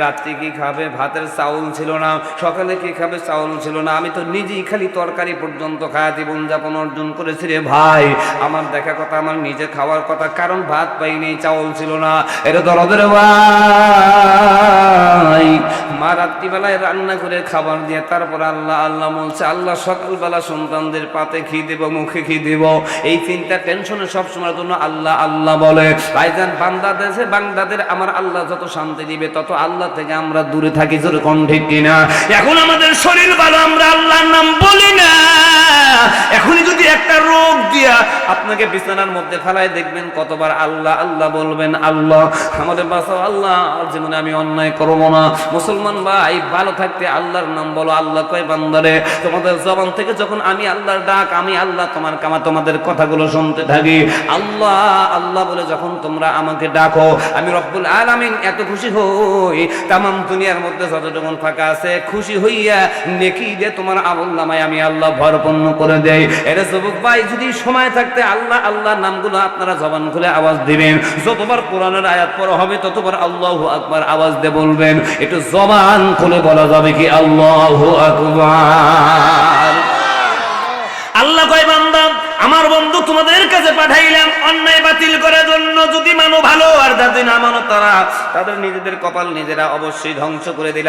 রাত্রি কি খাবে, ভাতের চাউল ছিল না, সকালে কি খাবে, চাউল ছিল না। আমি তো নিজেই খালি তরকারি পর্যন্ত খায় জীবন যাপন অর্জন করেছি রে ভাই। আমার দেখা কথা, আমার নিজে খাওয়ার কথা, কারণ ভাত পাইনি, চাউল ছিল না। এটা দরদের ভাই। মা রাত্রিবেলায় রান্না করে খাবার দিয়ে তারপর আল্লাহ আল্লাহ বলছে। আল্লাহ সকালবেলা সন্তানদের পাতে খেয়ে দেব, মুখে খেয়ে দেব, এই চিন্তা টেনশনে সবসময়ের জন্য আল্লাহ আল্লাহ বলে। ভাইজান, বান্দাদের আমার আল্লাহ যত শান্তি দিবে তত আল্লাহ থেকে আমরা দূরে থাকি। জোরে কোন ঠিক কিনা? এখন আমাদের শরীর ভালো, আমরা আল্লাহর নাম বলি না। এখনই যদি একটা রোগ দিয়া আপনাকে বিছানার মধ্যে ফেলায়, দেখবেন কতবার আল্লাহ আল্লাহ বলবেন। আল্লাহ আমাদের বাঁচাও, আল্লাহ জীবনে আমি অন্যায় করবো না। মুসলমান ভাই, ভালো থাকতে আল্লাহর নাম বলো। আল্লাহ কয়, বান্দারে তোমাদের জবান থেকে যখন আমি আল্লাহর ডাক, আমি আল্লাহ তোমাদের কথাগুলো শুনতে থাকি। আল্লাহ আল্লাহ বলে যখন তোমরা আমাকে ডাকো, আমি রব্বুল আলামিন এত খুশি হই, তামাম দুনিয়ার মধ্যে যতটুকু ফাঁকা আছে খুশি হইয়া নেকি দিয়ে তোমার আমলনামায় আমি আল্লাহ ভরপূর্ণ করে দেই। এটা যুবক ভাই, যদি সময় থাকতে আল্লাহ আল্লাহ নামগুলো আপনারা জবান খুলে আওয়াজ দিবেন। যতবার কোরআনের আয়াত পড়া হবে ততবার আল্লাহু আকবার আওয়াজ দিয়ে বলবেন। একটু জবান খুলে বলা যাবে কি আল্লাহু আকবার? আল্লাহ কয়, বান্দা আমার বন্ধু তোমাদের কাছে পাঠাইলাম অন্যায় বাতিল করার জন্য। যদি মানো ভালো, আর যদি না মানো তারা তাদের নিজেদের কপাল নিজেরা অবশ্যই ধ্বংস করে দিল।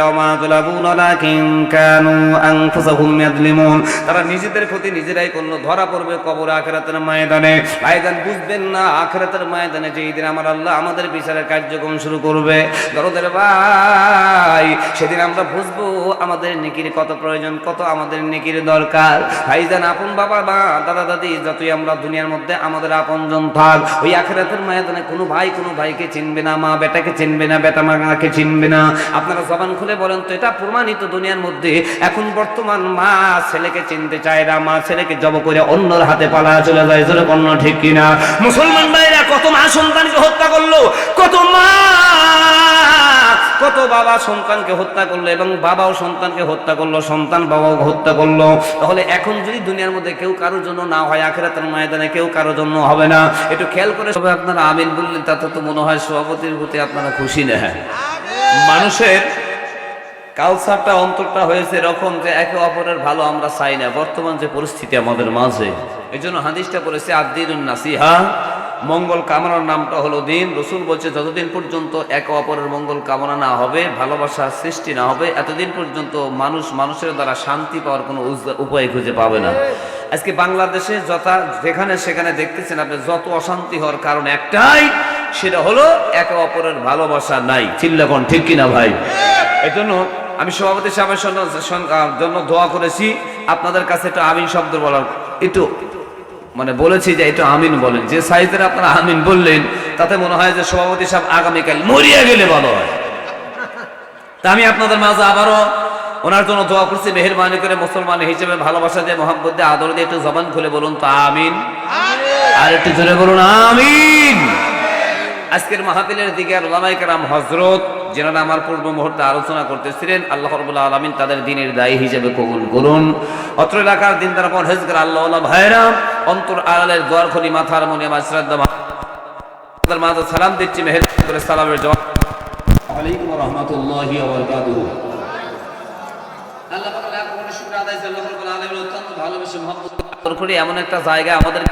তারা নিজেদের ক্ষতি নিজেরাই করলো, ধরা পড়বে কবর আখিরাতের ময়দানে। ভাইজান, বুঝবেন না আখিরাতের ময়দানে যেই দিন আমার আল্লাহ আমাদের বিচারের কার্যক্রম শুরু করবে, দরদের ভাই, সেদিন আমরা বুঝবো আমাদের নেকির কত প্রয়োজন, কত আমাদের নেকির দরকার। ভাইজান, আপন বাবা মা দাদা দাদি যতই আমরা দুনিয়ার মধ্যে আমাদের আপনজন থাক, ওই আখিরাতের ময়দানে কোনো ভাই কোনো ভাইকে চিনবে না, মা বেটাকে চিনবে না, বেটা মাকে চিনবে না। আপনারা জবান খুলে বলেন তো, এটা প্রমাণিত দুনিয়ার মধ্যে। এখন বর্তমান মা ছেলেকে চিনতে চায় না, মা ছেলেকে জব করে অন্যর হাতে পালা চলে যায়। জোরে কন্য ঠিক কিনা? মুসলমান ভাইরা, কত মা সন্তানকে হত্যা করলো, কত মা কত বাবা সন্তানকে হত্যা করলো, এবং বাবাও সন্তানকে হত্যা করলো, সন্তান বাবাও হত্যা করলো। তাহলে এখন যদি দুনিয়ার মধ্যে কেউ কারোর জন্য না হয়, আখিরাতের ময়দানে কেউ কারোর জন্য হবে না। একটু খেয়াল করে সবাই আপনারা আমিন বললেন, তাতে তো মনে হয় সভাপতির প্রতি আপনারা খুশি না? হ্যাঁ, মানুষের কালচারটা অন্তরটা হয়েছে এরকম যে একে অপরের ভালো আমরা চাই না। বর্তমান যে পরিস্থিতি আমাদের মাঝে, এই জন্য হাদিসটা বলেছে আদ-দীনুন নাসিহা, মঙ্গল কামনার নামটা হলো দিন। রসুল বলছে যতদিন পর্যন্ত একে অপরের মঙ্গল কামনা না হবে, ভালোবাসার সৃষ্টি না হবে, এতদিন পর্যন্ত মানুষ মানুষের দ্বারা শান্তি পাওয়ার কোনো উপায় খুঁজে পাবে না। আজকে বাংলাদেশে যেখানে সেখানে দেখতেছেন আপনি, যত অশান্তি হওয়ার কারণ একটাই, সেটা হলো একে অপরের ভালোবাসা নাই। চিল্লাকন ঠিক কিনা ভাই? এই জন্য আমি সভাপতি সাহেবের জন্য দোয়া করেছি। আপনাদের কাছে একটু আমিন শব্দ বলার একটু বলেছি যে একটু আমিন বলেন। যে সাইজের আপনারা আমিন বললেন, তাতে মনে হয় যে সভাপতি সাহেব আগামীকাল মরিয়া গেলে ভালো হয়। তা আমি আপনাদের মাঝে আবারও ওনার জন্য দোয়া করছি। মেহেরবানি করে মুসলমান হিসেবে ভালোবাসা দিয়ে, মোহাম্মদ দিয়ে, আদর দিয়ে একটু জবান খুলে বলুন তো আমিন। আর একটু জোরে বলুন আমিন। আজকের মাহফিলের দিকে উলামায়ে কেরাম হযরত যারা আমার পূর্ব মুহূর্তে আলোচনা করতেছিলেন, আল্লাহ রাব্বুল আলামিন তাদের দ্বীনের দায়ী হিসেবে কবুল করুন। অত্র এলাকার দিনদার পরহেজগার আল্লাহওয়ালা ভাইরা, অন্তর আড়ালের দোয়ার খনি, মাথার মনে আমার শ্রদ্ধা তাদের মাঝে সালাম দিচ্ছি। মেহেরবানি করে সালামের জবাব আলাইকুম ওয়া রাহমাতুল্লাহি ওয়া বারাকাতুহু। আল্লাহ পাক লাখ কোটি শুকর আদায় করে আল্লাহ রাব্বুল আলামিন অত্যন্ত ভালোবেসে মহব্বত করে এমন একটা জায়গা আমাদের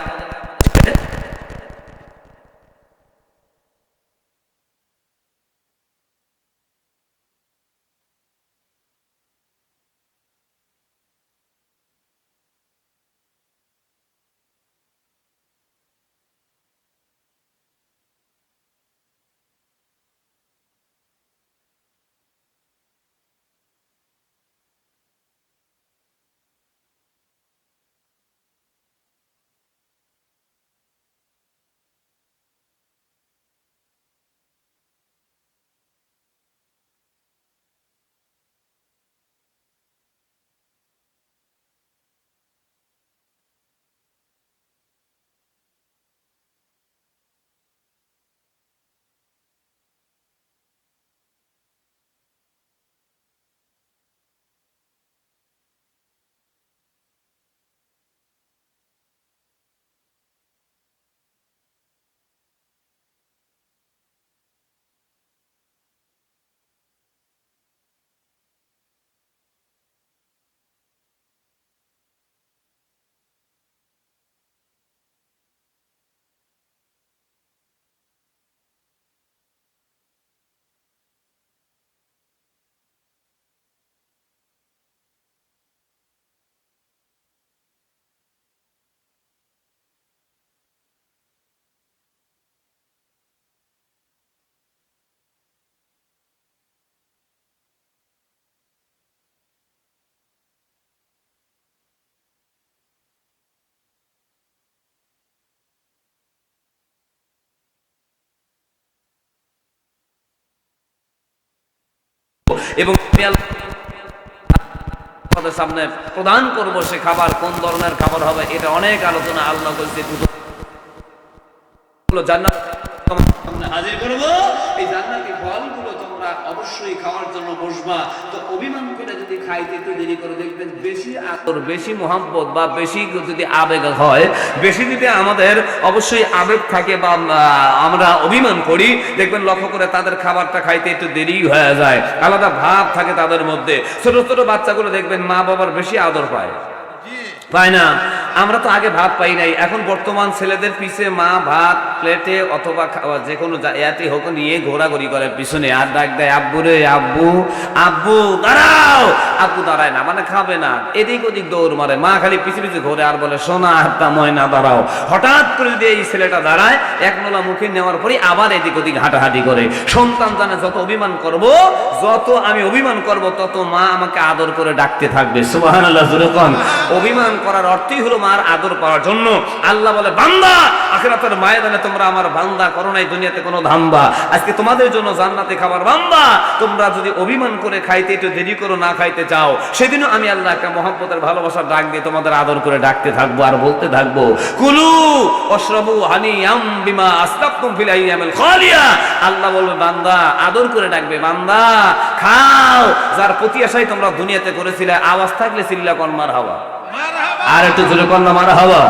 এবং আমাদের সামনে প্রদান করব সে খাবার কোন ধরনের খাবার হবে এটা অনেক আলোচনা আল্লাহ বলছে জান্নাত সামনে হাজির করব এই জান্নাতি ফলগুলো তোমরা অবশ্যই খাওয়ার জন্য বসবা তো অভিমান করে যদি খাইতে একটু দেরি করে দেখবেন বেশি আদর বেশি মোহাম্মত বা বেশি যদি আবেগ হয় বেশি যদি আমাদের অবশ্যই আবেগ থাকে বা আমরা অভিমান করি দেখবেন লক্ষ্য করে তাদের খাবারটা খাইতে একটু দেরি হয়ে যায় আলাদা ভাব থাকে তাদের মধ্যে ছোট ছোট বাচ্চাগুলো দেখবেন মা বাবার বেশি আদর পায় পায় না আমরা তো আগে ভাত পাই নাই এখন বর্তমান ছেলেদের পিছে মা ভাত প্লেটে অথবা যে কোনো ইয়াতে হোক নিয়ে ঘোরাঘুরি করে পিছনে আর ডাক দেয় আব্বু রে আব্বু আব্বু দাঁড়াও আব্বু দাঁড়ায় না মানে খাবে না এদিক ওদিক দৌড় মারে মা খালি পিছে পিছে ঘোরে আর বলে সোনা হাতটা ময়না দাঁড়াও হঠাৎ করে যদি এই ছেলেটা দাঁড়ায় এক নোলা মুখে নেওয়ার পরে আবার এদিক ওদিক হাঁটাহাঁটি করে সন্তান জানে যত অভিমান করব যত আমি অভিমান করব তত মা আমাকে আদর করে ডাকতে থাকবে সুবহানাল্লাহ জোরে কোন অভিমান করার অর্থই হলো মার আদর পাওয়ার জন্য আল্লাহ বলে বান্দা আখিরাতের ময়দানে তোমরা আমার বান্দা করো নাই দুনিয়াতে কোনো ধান্দা আজকে তোমাদের জন্য জান্নাতে খাবার বান্দা তোমরা যদি অভিমান করে খাইতে একটু দেরি করো না খাইতে চাও সেদিনও আমি আল্লাহ একটা মহব্বতের ভালোবাসার ডাক দিয়ে তোমাদের আদর করে ডাকতে থাকবো আর বলতে থাকবো কুলু ওয়াশরাবু হানিয়াম বিমা আসলাফতুম ফিল আইয়ামিল খালিয়া আল্লাহ বলবে বান্দা আদর করে ডাকবে বান্দা খাও যার প্রতি আশায় তোমরা দুনিয়াতে করেছিলে আওয়াজ থাকলে চিল্লা কোন মারহাবা আর একটু জোরে কন্যা মারা হওয়া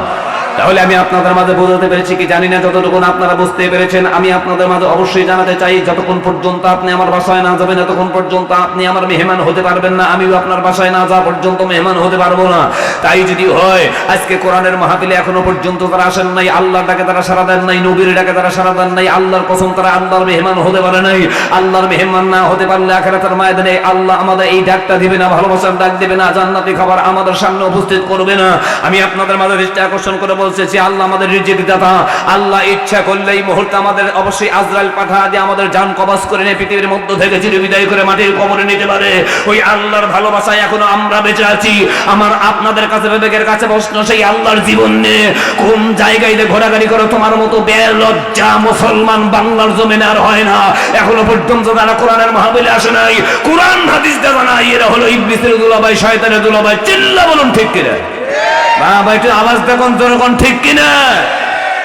তাহলে আমি আপনাদের মাঝে বোঝাতে পেরেছি কি জানি না যতটুকু আপনারা বুঝতে পেরেছেন আমি আপনাদের মাঝে অবশ্যই জানাতে চাই যতক্ষণ পর্যন্ত আপনি আমার বাসায় না যাবেন ততক্ষণ পর্যন্ত আপনি আমার মেহমান হতে পারবেন না আমিও আপনার বাসায় না যাওয়া পর্যন্ত মেহমান হতে পারবো না তাই যদি হয় আজকে কোরআনের মাহফিলে এখনো পর্যন্ত তারা আসেন নাই আল্লাহর ডাকে তারা সাড়া দেন নাই নবীর ডাকে তারা সাড়া দেন নাই আল্লাহর কসম তারা আল্লাহর মেহমান হতে পারে নাই আল্লাহর মেহমান না হতে পারলে আখিরাতের ময়দানে আল্লাহ আমাদের এই ডাকটা দিবে না ভালোবাসার ডাক দিবে না জান্নাতি খাবার আমাদের সামনে উপস্থিত করবে না আমি আপনাদের মাঝে দৃষ্টি আকর্ষণ করে বলছি যে আল্লাহ আমাদের রিজিক দাতা আল্লাহ ইচ্ছা করলে এই মুহূর্তে আমাদের অবশ্যই আজরাইল পাঠা দিয়ে আমাদের জান কবজ করে নিয়ে পৃথিবীর মধ্য থেকে চির বিদায় করে মাটির কবরে নিতে পারে ওই আল্লাহর ভালোবাসায় এখনো আমরা বেঁচে আছি আমার আপনাদের কাছে বিবেকের কাছে প্রশ্ন সেই আল্লাহর জীবন নিয়ে কোন জায়গায় ঘোরাঘুরি করো তোমার মতো বেলজ্জা মুসলমান বাংলার জমিনে আর হয় না এখনো পর্যন্ত যারা কোরআনের মাহফিলে আসে নাই কোরআন হাদিস জানা নাই এরা হলো ইবলিসের দুলাভাই শয়তানের দুলাভাই চিল্লা বলুন ঠিক কিনা বাবা একটু আওয়াজ দেখুন জনগণ ঠিক কিনা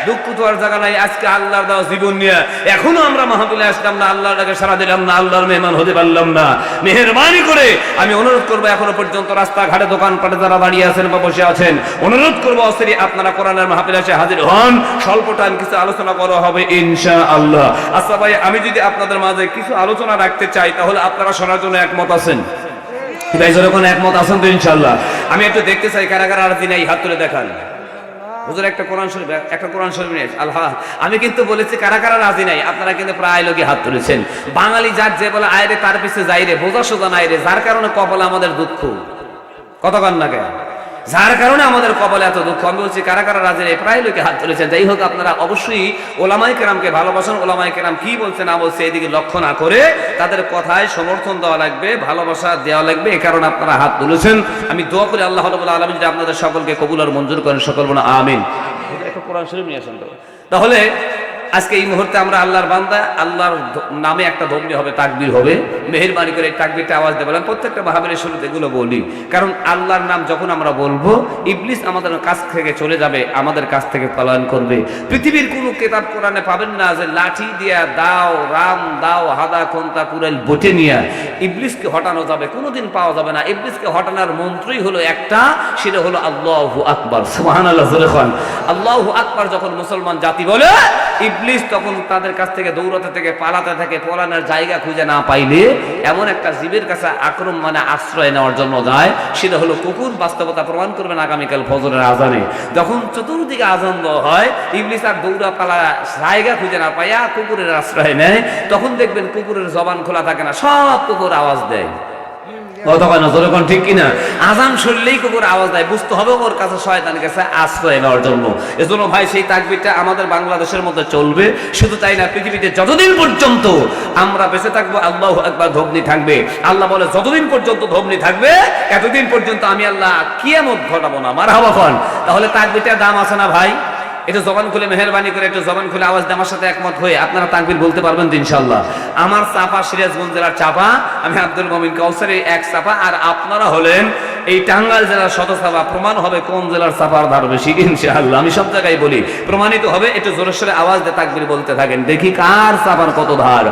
দুঃখ তো আর জায়গা নাই আজকে আল্লাহর দেওয়া জীবন নিয়ে এখনো আমরা মাহফিলে আসলাম না আল্লাহর ডাকে সাড়া দিলাম না আল্লাহর মেহমান হতে পারলাম না মেহেরবানি করে আমি অনুরোধ করবো এখনো পর্যন্ত রাস্তাঘাটে দোকানপাটে যারা দাঁড়িয়ে আছেন বা বসে আছেন অনুরোধ করবো অস্থির আপনারা কোরআনের মাহফিলে এসে হাজির হন স্বল্প টাইম কিছু আলোচনা করা হবে ইনশাআল্লাহ আচ্ছা ভাই আমি যদি আপনাদের মাঝে কিছু আলোচনা রাখতে চাই তাহলে আপনারা শোনার জন্য একমত আছেন যখন একমত আছেন তো ইনশাআল্লাহ আমি একটু দেখতে চাই কারা কারা রাজি নাই হাত তুলে দেখান হুজুর একটা কোরআন শরীফ নিয়ে আল্লাহ আমি কিন্তু বলেছি কারা কারা রাজি নাই আপনারা কিন্তু প্রায় লোকই হাত তুলেছেন বাঙালি যার যে বলে আয় রে তার পিছে যাই রে বোঝা সোজা নাই রে যার কারণে কপালে আমাদের দুঃখ কতক্ষণ না কেন যার কারণে আমাদের কপালে এত দুঃখ আমি বলছি কারা কারা রাজি নাই প্রায় লোকে হাত তুলেছেন যাই হোক আপনারা অবশ্যই ওলামায়ে কেরামকে ভালোবাসেন ওলামায়ে কেরাম কি বলছে না বলছে এদিকে লক্ষ্য না করে তাদের কথায় সমর্থন দেওয়া লাগবে ভালোবাসা দেওয়া লাগবে এই কারণে আপনারা হাত তুলেছেন আমি দোয়া করি আল্লাহ রাব্বুল আলামিন যে আপনাদের সকলকে কবুল আর মঞ্জুর করেন সকল বলেন আমিন একটা কোরআন শরীফ নিয়ে আসেন তাহলে আজকে এই মুহূর্তে আমরা আল্লাহর বান্দা আল্লাহর নামে একটা ধমনি হবে তাকবীর হবে মেহেরবানি করে তাকবীরটা আওয়াজ দিয়ে বলেন প্রত্যেকটা মাহফিলের শুরুতে এগুলো বলি কারণ আল্লাহর নাম যখন আমরা বলবো ইবলিস আমাদের কাছ থেকে চলে যাবে আমাদের কাছ থেকে পলায়ন করবে পৃথিবীর কোনো কিতাব কোরআনে পাবেন না যে লাঠি দিয়া দাও রাম দাও হাদা কোনটা কুরাইল বটে নিয়ে ইবলিসকে হটানো যাবে কোনোদিন পাওয়া যাবে না ইবলিসকে হটানোর মন্ত্রই হলো একটা সেটা হলো আল্লাহু আকবার সুবহানাল্লাহ জোরে বলেন আল্লাহু আকবার যখন মুসলমান জাতি বলে ইবলিস তখন তাদের কাছ থেকে দৌড়াতে থেকে পালাতে থাকে পলানোর জায়গা খুঁজে না পাইলে এমন একটা জীবের কাছে মানে আশ্রয় নেওয়ার জন্য যায় সেটা হলো কুকুর বাস্তবতা প্রমাণ করবেন আগামীকাল ফজরের আজানে যখন চতুর্দিকে আজান দেওয়া হয় ইবলিস আর দৌড়া পালা জায়গা খুঁজে না পাইয়া কুকুরের আশ্রয় নেয় তখন দেখবেন কুকুরের জবান খোলা থাকে না সব কুকুর আওয়াজ দেয় ঠিক কিনা আজান শুনলেই কুকুর আওয়াজ দেয় বুঝতে হবে ওর কাছে শয়তানের কাছে আশ্রয় নেওয়ার জন্য এজন্য ভাই সেই তাকবীরটা আমাদের বাংলাদেশের মধ্যে চলবে শুধু তাই না পৃথিবীতে যতদিন পর্যন্ত আমরা বেঁচে থাকবো আল্লাহু আকবার ধ্বনি থাকবে আল্লাহ বলে যতদিন পর্যন্ত ধ্বনি থাকবে এতদিন পর্যন্ত আমি আল্লাহ কিয়ামত ঘটাবো না মারহাবা খান তাহলে তাকবীরটার দাম আছে না ভাই একটু জবান খুলে মেহেরবানি করে একটু জবান খুলে আওয়াজ দিয়ে আমার সাথে একমত হয়ে আপনারা তাকবীর বলতে পারবেন তো ইনশাআল্লাহ। আমার চাপা সিরাজগঞ্জ জেলার চাপা, আমি আব্দুল মুমিন কাউসারের এক চাপা, আর আপনারা হলেন এই টাঙ্গাইল জেলার শত চাপা। প্রমাণ হবে কোন জেলার চাপার ধার বেশি ইনশাআল্লাহ। আমি সব জায়গায় বলি, প্রমাণিত হবে। একটু জোরে সোরে আওয়াজ দিয়ে তাকবীর বলতে থাকেন, দেখি কার চাপার কত ধার।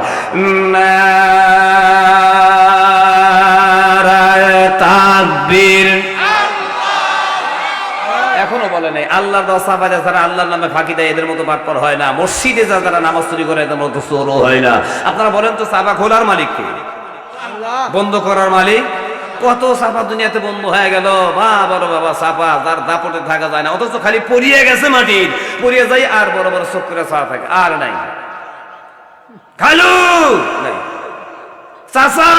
তাকবীর। এখনো বলে নাই আল্লাহর রাস্তায় যারা আল্লাহর নামে ফাঁকি দেয় এদের মতো বাটপার হয় না, মসজিদে যারা নামাজ চুরি করে এদের মতো চোরও হয় না। আপনারা বলেন তো চাপা খোলার মালিক কে? বন্ধ করার মালিক? কত চাপা দুনিয়াতে বন্ধ হয়ে গেল, বড় বাবা চাপা যার দাপটে থাকা যায় না, অথচ খালি পড়িয়ে গেছে মাটির, পড়িয়ে যাই আর বড় বড় চোখ করে চা থাকে, আর নাই খালু নাই, চাচা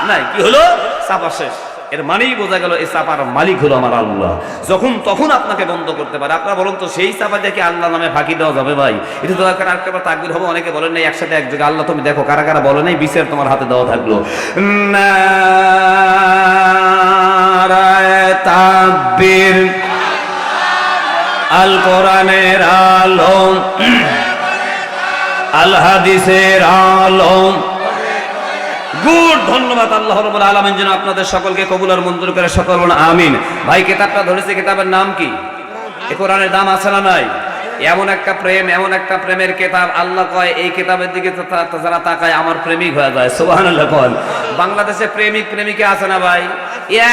নাই, কি হলো? চাপা শেষ। এর মানেই বোঝা গেল এই চাপার মালিক হলো আমার আল্লাহ। যখন তখন আপনাকে বন্ধ করতে পারে। আপনারা বলুন তো সেই চাপা দেখে আল্লাহ নামে ফাঁকি দেওয়া যাবে ভাই? এটা দয়া করে আরেকটা তাকবীর হবে। অনেকে বলেন নাই একসাথে এক জায়গায়, আল্লাহ তুমি দেখো কারা কারা বলে নাই, বিচার তোমার হাতে দেওয়া থাকলো। তাকবীর। আল কোরআনের আলো, আল হাদিসের আলো। গুড, ধন্যবাদ আল্লাহ রাব্বুল আলামিন যেন আপনাদের সকলকে কবুল আর মঞ্জুর করে, সকল বলুন আমিন। ভাই কিতাবটা ধরেছে, কিতাবের নাম কি? এই কোরআনের দাম আছে না নাই? এমন একটা প্রেম, এমন একটা প্রেমের কিতাব, আল্লাহ কয় এই কিতাবের দিকে যারা তাকায় আমার প্রেমিক হয়ে যায়। সুবহানাল্লাহ। কল বাংলাদেশে প্রেমিক প্রেমিকা আছে না ভাই?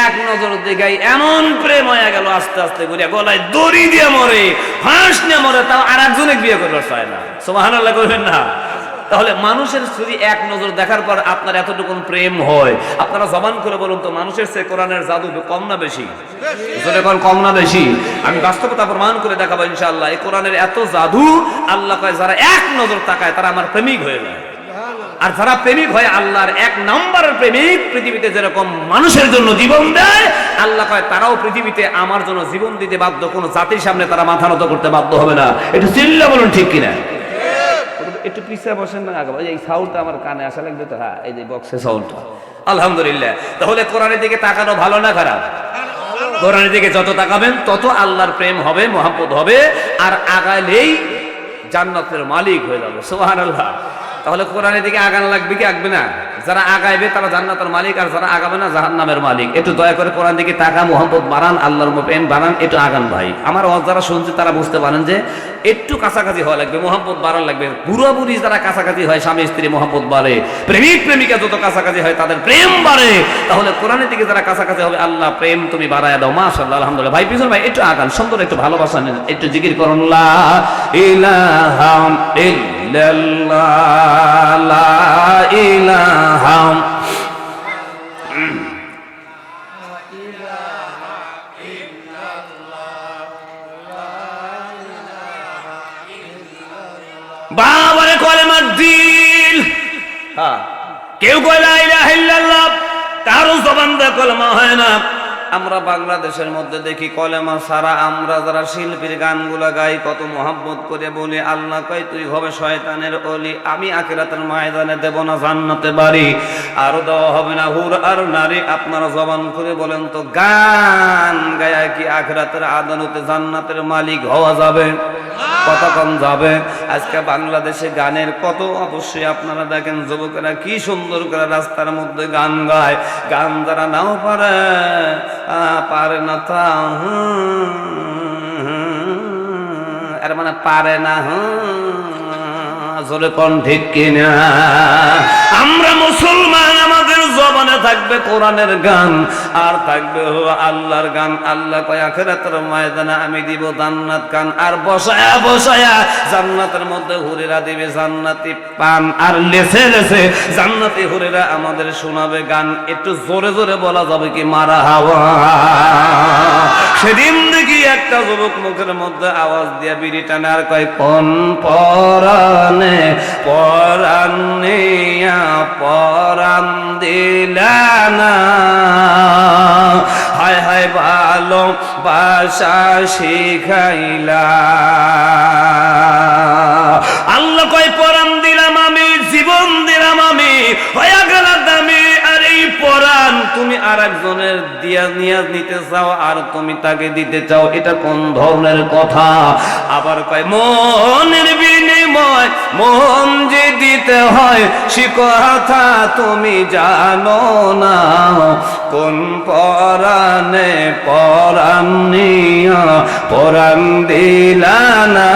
এক নজর দেখাই এমন প্রেম হয়ে গেল, আস্তে আস্তে ঘুরে গলায় দড়ি দিয়ে মরে, ফাঁস নিয়ে মরে, তাও আর একজনে বিয়ে করতে চায় না। সুবহানাল্লাহ করবেন না? তাহলে মানুষের যদি এক নজর দেখার পর আপনার এতটুকু প্রেম হয়, আপনারা জবান করে বলুন তো মানুষের চেয়ে কোরআনের জাদু কম না বেশি? কম না বেশি? আমি বাস্তবতা প্রমাণ করে দেখাবো ইনশাআল্লাহ। এই কোরআনের এত জাদু, আল্লাহ কয় যারা এক নজর তাকায় তারা আমার প্রেমিক হয়ে যায়। আর যারা প্রেমিক হয় আল্লাহর এক নম্বরের প্রেমিক, পৃথিবীতে যেরকম মানুষের জন্য জীবন দেয়, আল্লাহ কয় তারাও পৃথিবীতে আমার জন্য জীবন দিতে বাধ্য। কোনো জাতির সামনে তারা মাথা নত করতে বাধ্য হবে না। একটু চিল্লা বলুন ঠিক কিনা? একটু পিছিয়ে বসেন না আগে, এই সাউন্ডটা আমার কানে আসা লাগবে তো। হ্যাঁ, এই যে বক্সে সাউন্ডটা, আলহামদুলিল্লাহ। তাহলে কোরআনের দিকে তাকানো ভালো না খারাপ? কোরআনের দিকে যত তাকাবেন তত আল্লাহর প্রেম হবে, মহব্বত হবে, আর আগাইলেই জান্নাতের মালিক হয়ে যাবে। সুবহানাল্লাহ। তাহলে কোরআনের দিকে আগানো লাগবে কি আগাবে না? যারা আগাইবে তারা জান্নাতের মালিক, আর যারা আগাবে না জাহান্নামের মালিক। একটু দয়া করে কোরআন দিকে তাকা, মোহাম্মদ বানান, আল্লাহর প্রেম বানান, একটু আগান ভাই। আমার যারা শুনছে তারা বুঝতে পারেন যে একটু কাছাকাছি হওয়া লাগবে, মোহাম্মদ বাড়ান লাগবে। বুড়া বুড়ি যারা কাছাকাছি হয়, স্বামী স্ত্রী মোহাম্মদ বাড়ে, প্রেমিক প্রেমিকা যত কাছাকাছি হয় তাদের প্রেম বাড়ে। তাহলে কোরআনের দিকে যারা কাছাকাছি হবে, আল্লাহ প্রেম তুমি বাড়ায় দাও। মাশাআল্লাহ, আলহামদুলিল্লাহ। ভাই পিছন ভাই একটু আগান, সুন্দর একটু ভালোবাসা নেন, একটু জিকির করুন লা ইলাহা ইল্লাল্লাহ, লা ইলাহা বাবারে কলেমার দিল। হ্যাঁ, কেউ কয় লা ইলাহা ইল্লাল্লাহ, কারো জবান দিয়ে কলেমা হয় না। আমরা বাংলাদেশের মধ্যে দেখি কলেমা ছাড়া আমরা যারা শিল্পীর গানগুলা গাই, কত মহব্বত করে বলি আল্লাহ কয় তুই হবে শয়তানের অলি, আমি আখিরাতের ময়দানে দেব না জান্নাতে বাড়ি, আর দেওয়া হবে না হুর আর নারী। আপনারা জবান করে বলেন তো, গান গায়া কি আখিরাতের আদালতে জান্নাতের মালিক হওয়া যাবে? কতক্ষণ যাবে? আজকে বাংলাদেশে গানের কত, অবশ্যই আপনারা দেখেন যুবকেরা কি সুন্দর করে রাস্তার মধ্যে গান গায়। গান যারা নাও পারে পারে না তা এর মানে পারে না, জোরে কোন ঠিক কিনা? আমরা মুসলমান, আমাদের জবানে থাকবে কোরআনের গান, আর থাকবে আল্লাহর গান। আল্লাহ কয় আখিরাতের ময়দানে আমি দিব জান্নাত গান, আর বসায়া বসায়া জান্নাতের মধ্যে হুরেরা দিবে জান্নাতি পান, আর লেসে লেসে জান্নাতি হুরেরা আমাদের শোনাবে গান। একটু জোরে জোরে বলা যাবে কি মারা হাওয়া? সেদিন দেখি একটা যুবক মুখের মধ্যে আওয়াজ দিয়া বিড়ি টানে, আর কয় কোন পরানে পরানে পরান দিলানা, হায় হায় ভালো বাসা শিখাইলা। আল্লাহ কয় পরান দিলাম আমি, জীবন দিলাম আমি, হয়ে গেল দামি, আর এই পরান তুমি আর একজনের দিয়া নিয়ে নিতে চাও আর তুমি তাকে দিতে চাও, এটা কোন ধরনের কথা? আবার কয় মনের বিনিময় মন যে দিতে হয় সে কথা তুমি জানো না, কোন পরাণে পরাণ নিয়া পরাণ দিলা না।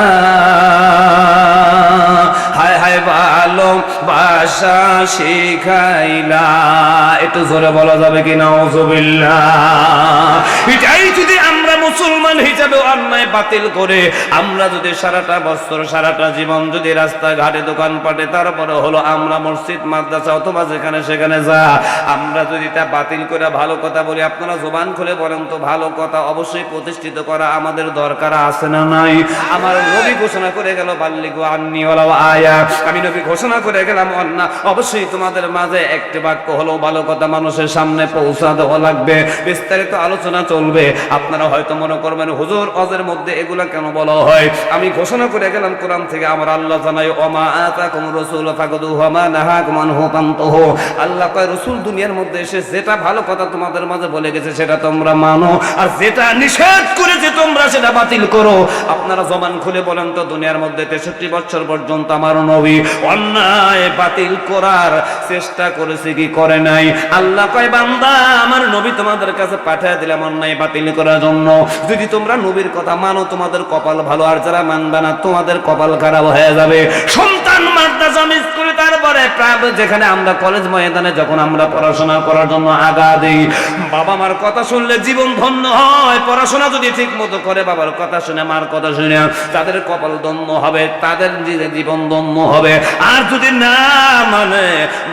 হায় হায় ভালোবাসা শিখাইলা, একটু জোরে বলা যাবে কি নাউজুবিল্লাহ? এটাই যদি আমরা মুসলমান হিসাবে অন্যায় বাতিল করে আমরা যদি সারাটা বছর সারাটা জীবন যদি রাস্তাঘাটে দোকানপাটে তারপরে হলো আমরা মসজিদ মাদ্রাসা অথবা যেখানে সেখানে যা আমরা যদি তা বাতিল করে ভালো কথা বলি, আপনারা জবান খুলে বলেন তো ভালো কথা অবশ্যই প্রতিষ্ঠিত করা আমাদের দরকার আছে না নাই? আমার নবী ঘোষণা করে গেল বাল্লিগু আন্নী ওয়ালাউ আয়া, আমি নবী ঘোষণা করে গেলাম অবশ্যই তোমাদের মাঝে একটি বাক্য হলো ভালো কথা মানুষের সামনে পৌঁছা দেওয়া লাগবে। বিস্তারিত আলোচনা চলবে। আপনারা হয়তো মনে করবেন হুজুর ওয়াজের মধ্যে এগুলা কেন বলা হয়? আমি ঘোষণা করে গেলাম কোরআন থেকে, আমার আল্লাহ জানায় ওমা আতাকুম রাসূলু ফাকুযুহু ওয়া মা নাহাকুম আনহু ফান্তাহু। আল্লাহ কয় রাসূল দুনিয়ার মধ্যে এসে যেটা ভালো কথা তোমাদের মাঝে বলে গেছে সেটা তোমরা মানো, আর যেটা নিষেধ করেছে তোমরা সেটা বাতিল করো। আপনারা জবান খুলে বলেন তো দুনিয়ার মধ্যে 63 বছর পর্যন্ত আমার নবী অন্যায় বাতিল করার চেষ্টা করেছে কি করে নাই? আল্লাহ কয় বান্দা আমার নবী তোমাদের কাছে পাঠিয়ে দিলাম অন্যায় বাতিল করার জন্য। যদি তোমরা নবীর কথা মানো তোমাদের কপাল ভালো, আর যারা মানবে না তোমাদের কপাল খারাপ হয়ে যাবে। সন্তান মাদ্রাসা মিস করে তারপরে যেখানে আমরা কলেজ ময়দানে যখন আমরা পড়াশোনা করার জন্য আগা দিই, বাবা মার কথা শুনলে জীবন ধন্য হয়। পড়াশোনা যদি ঠিক মতো করে বাবার কথা শুনে মার কথা শুনে তাদের কপাল ধন্য হবে, তাদের জীবন ধন্য হবে। আর যদি না মানে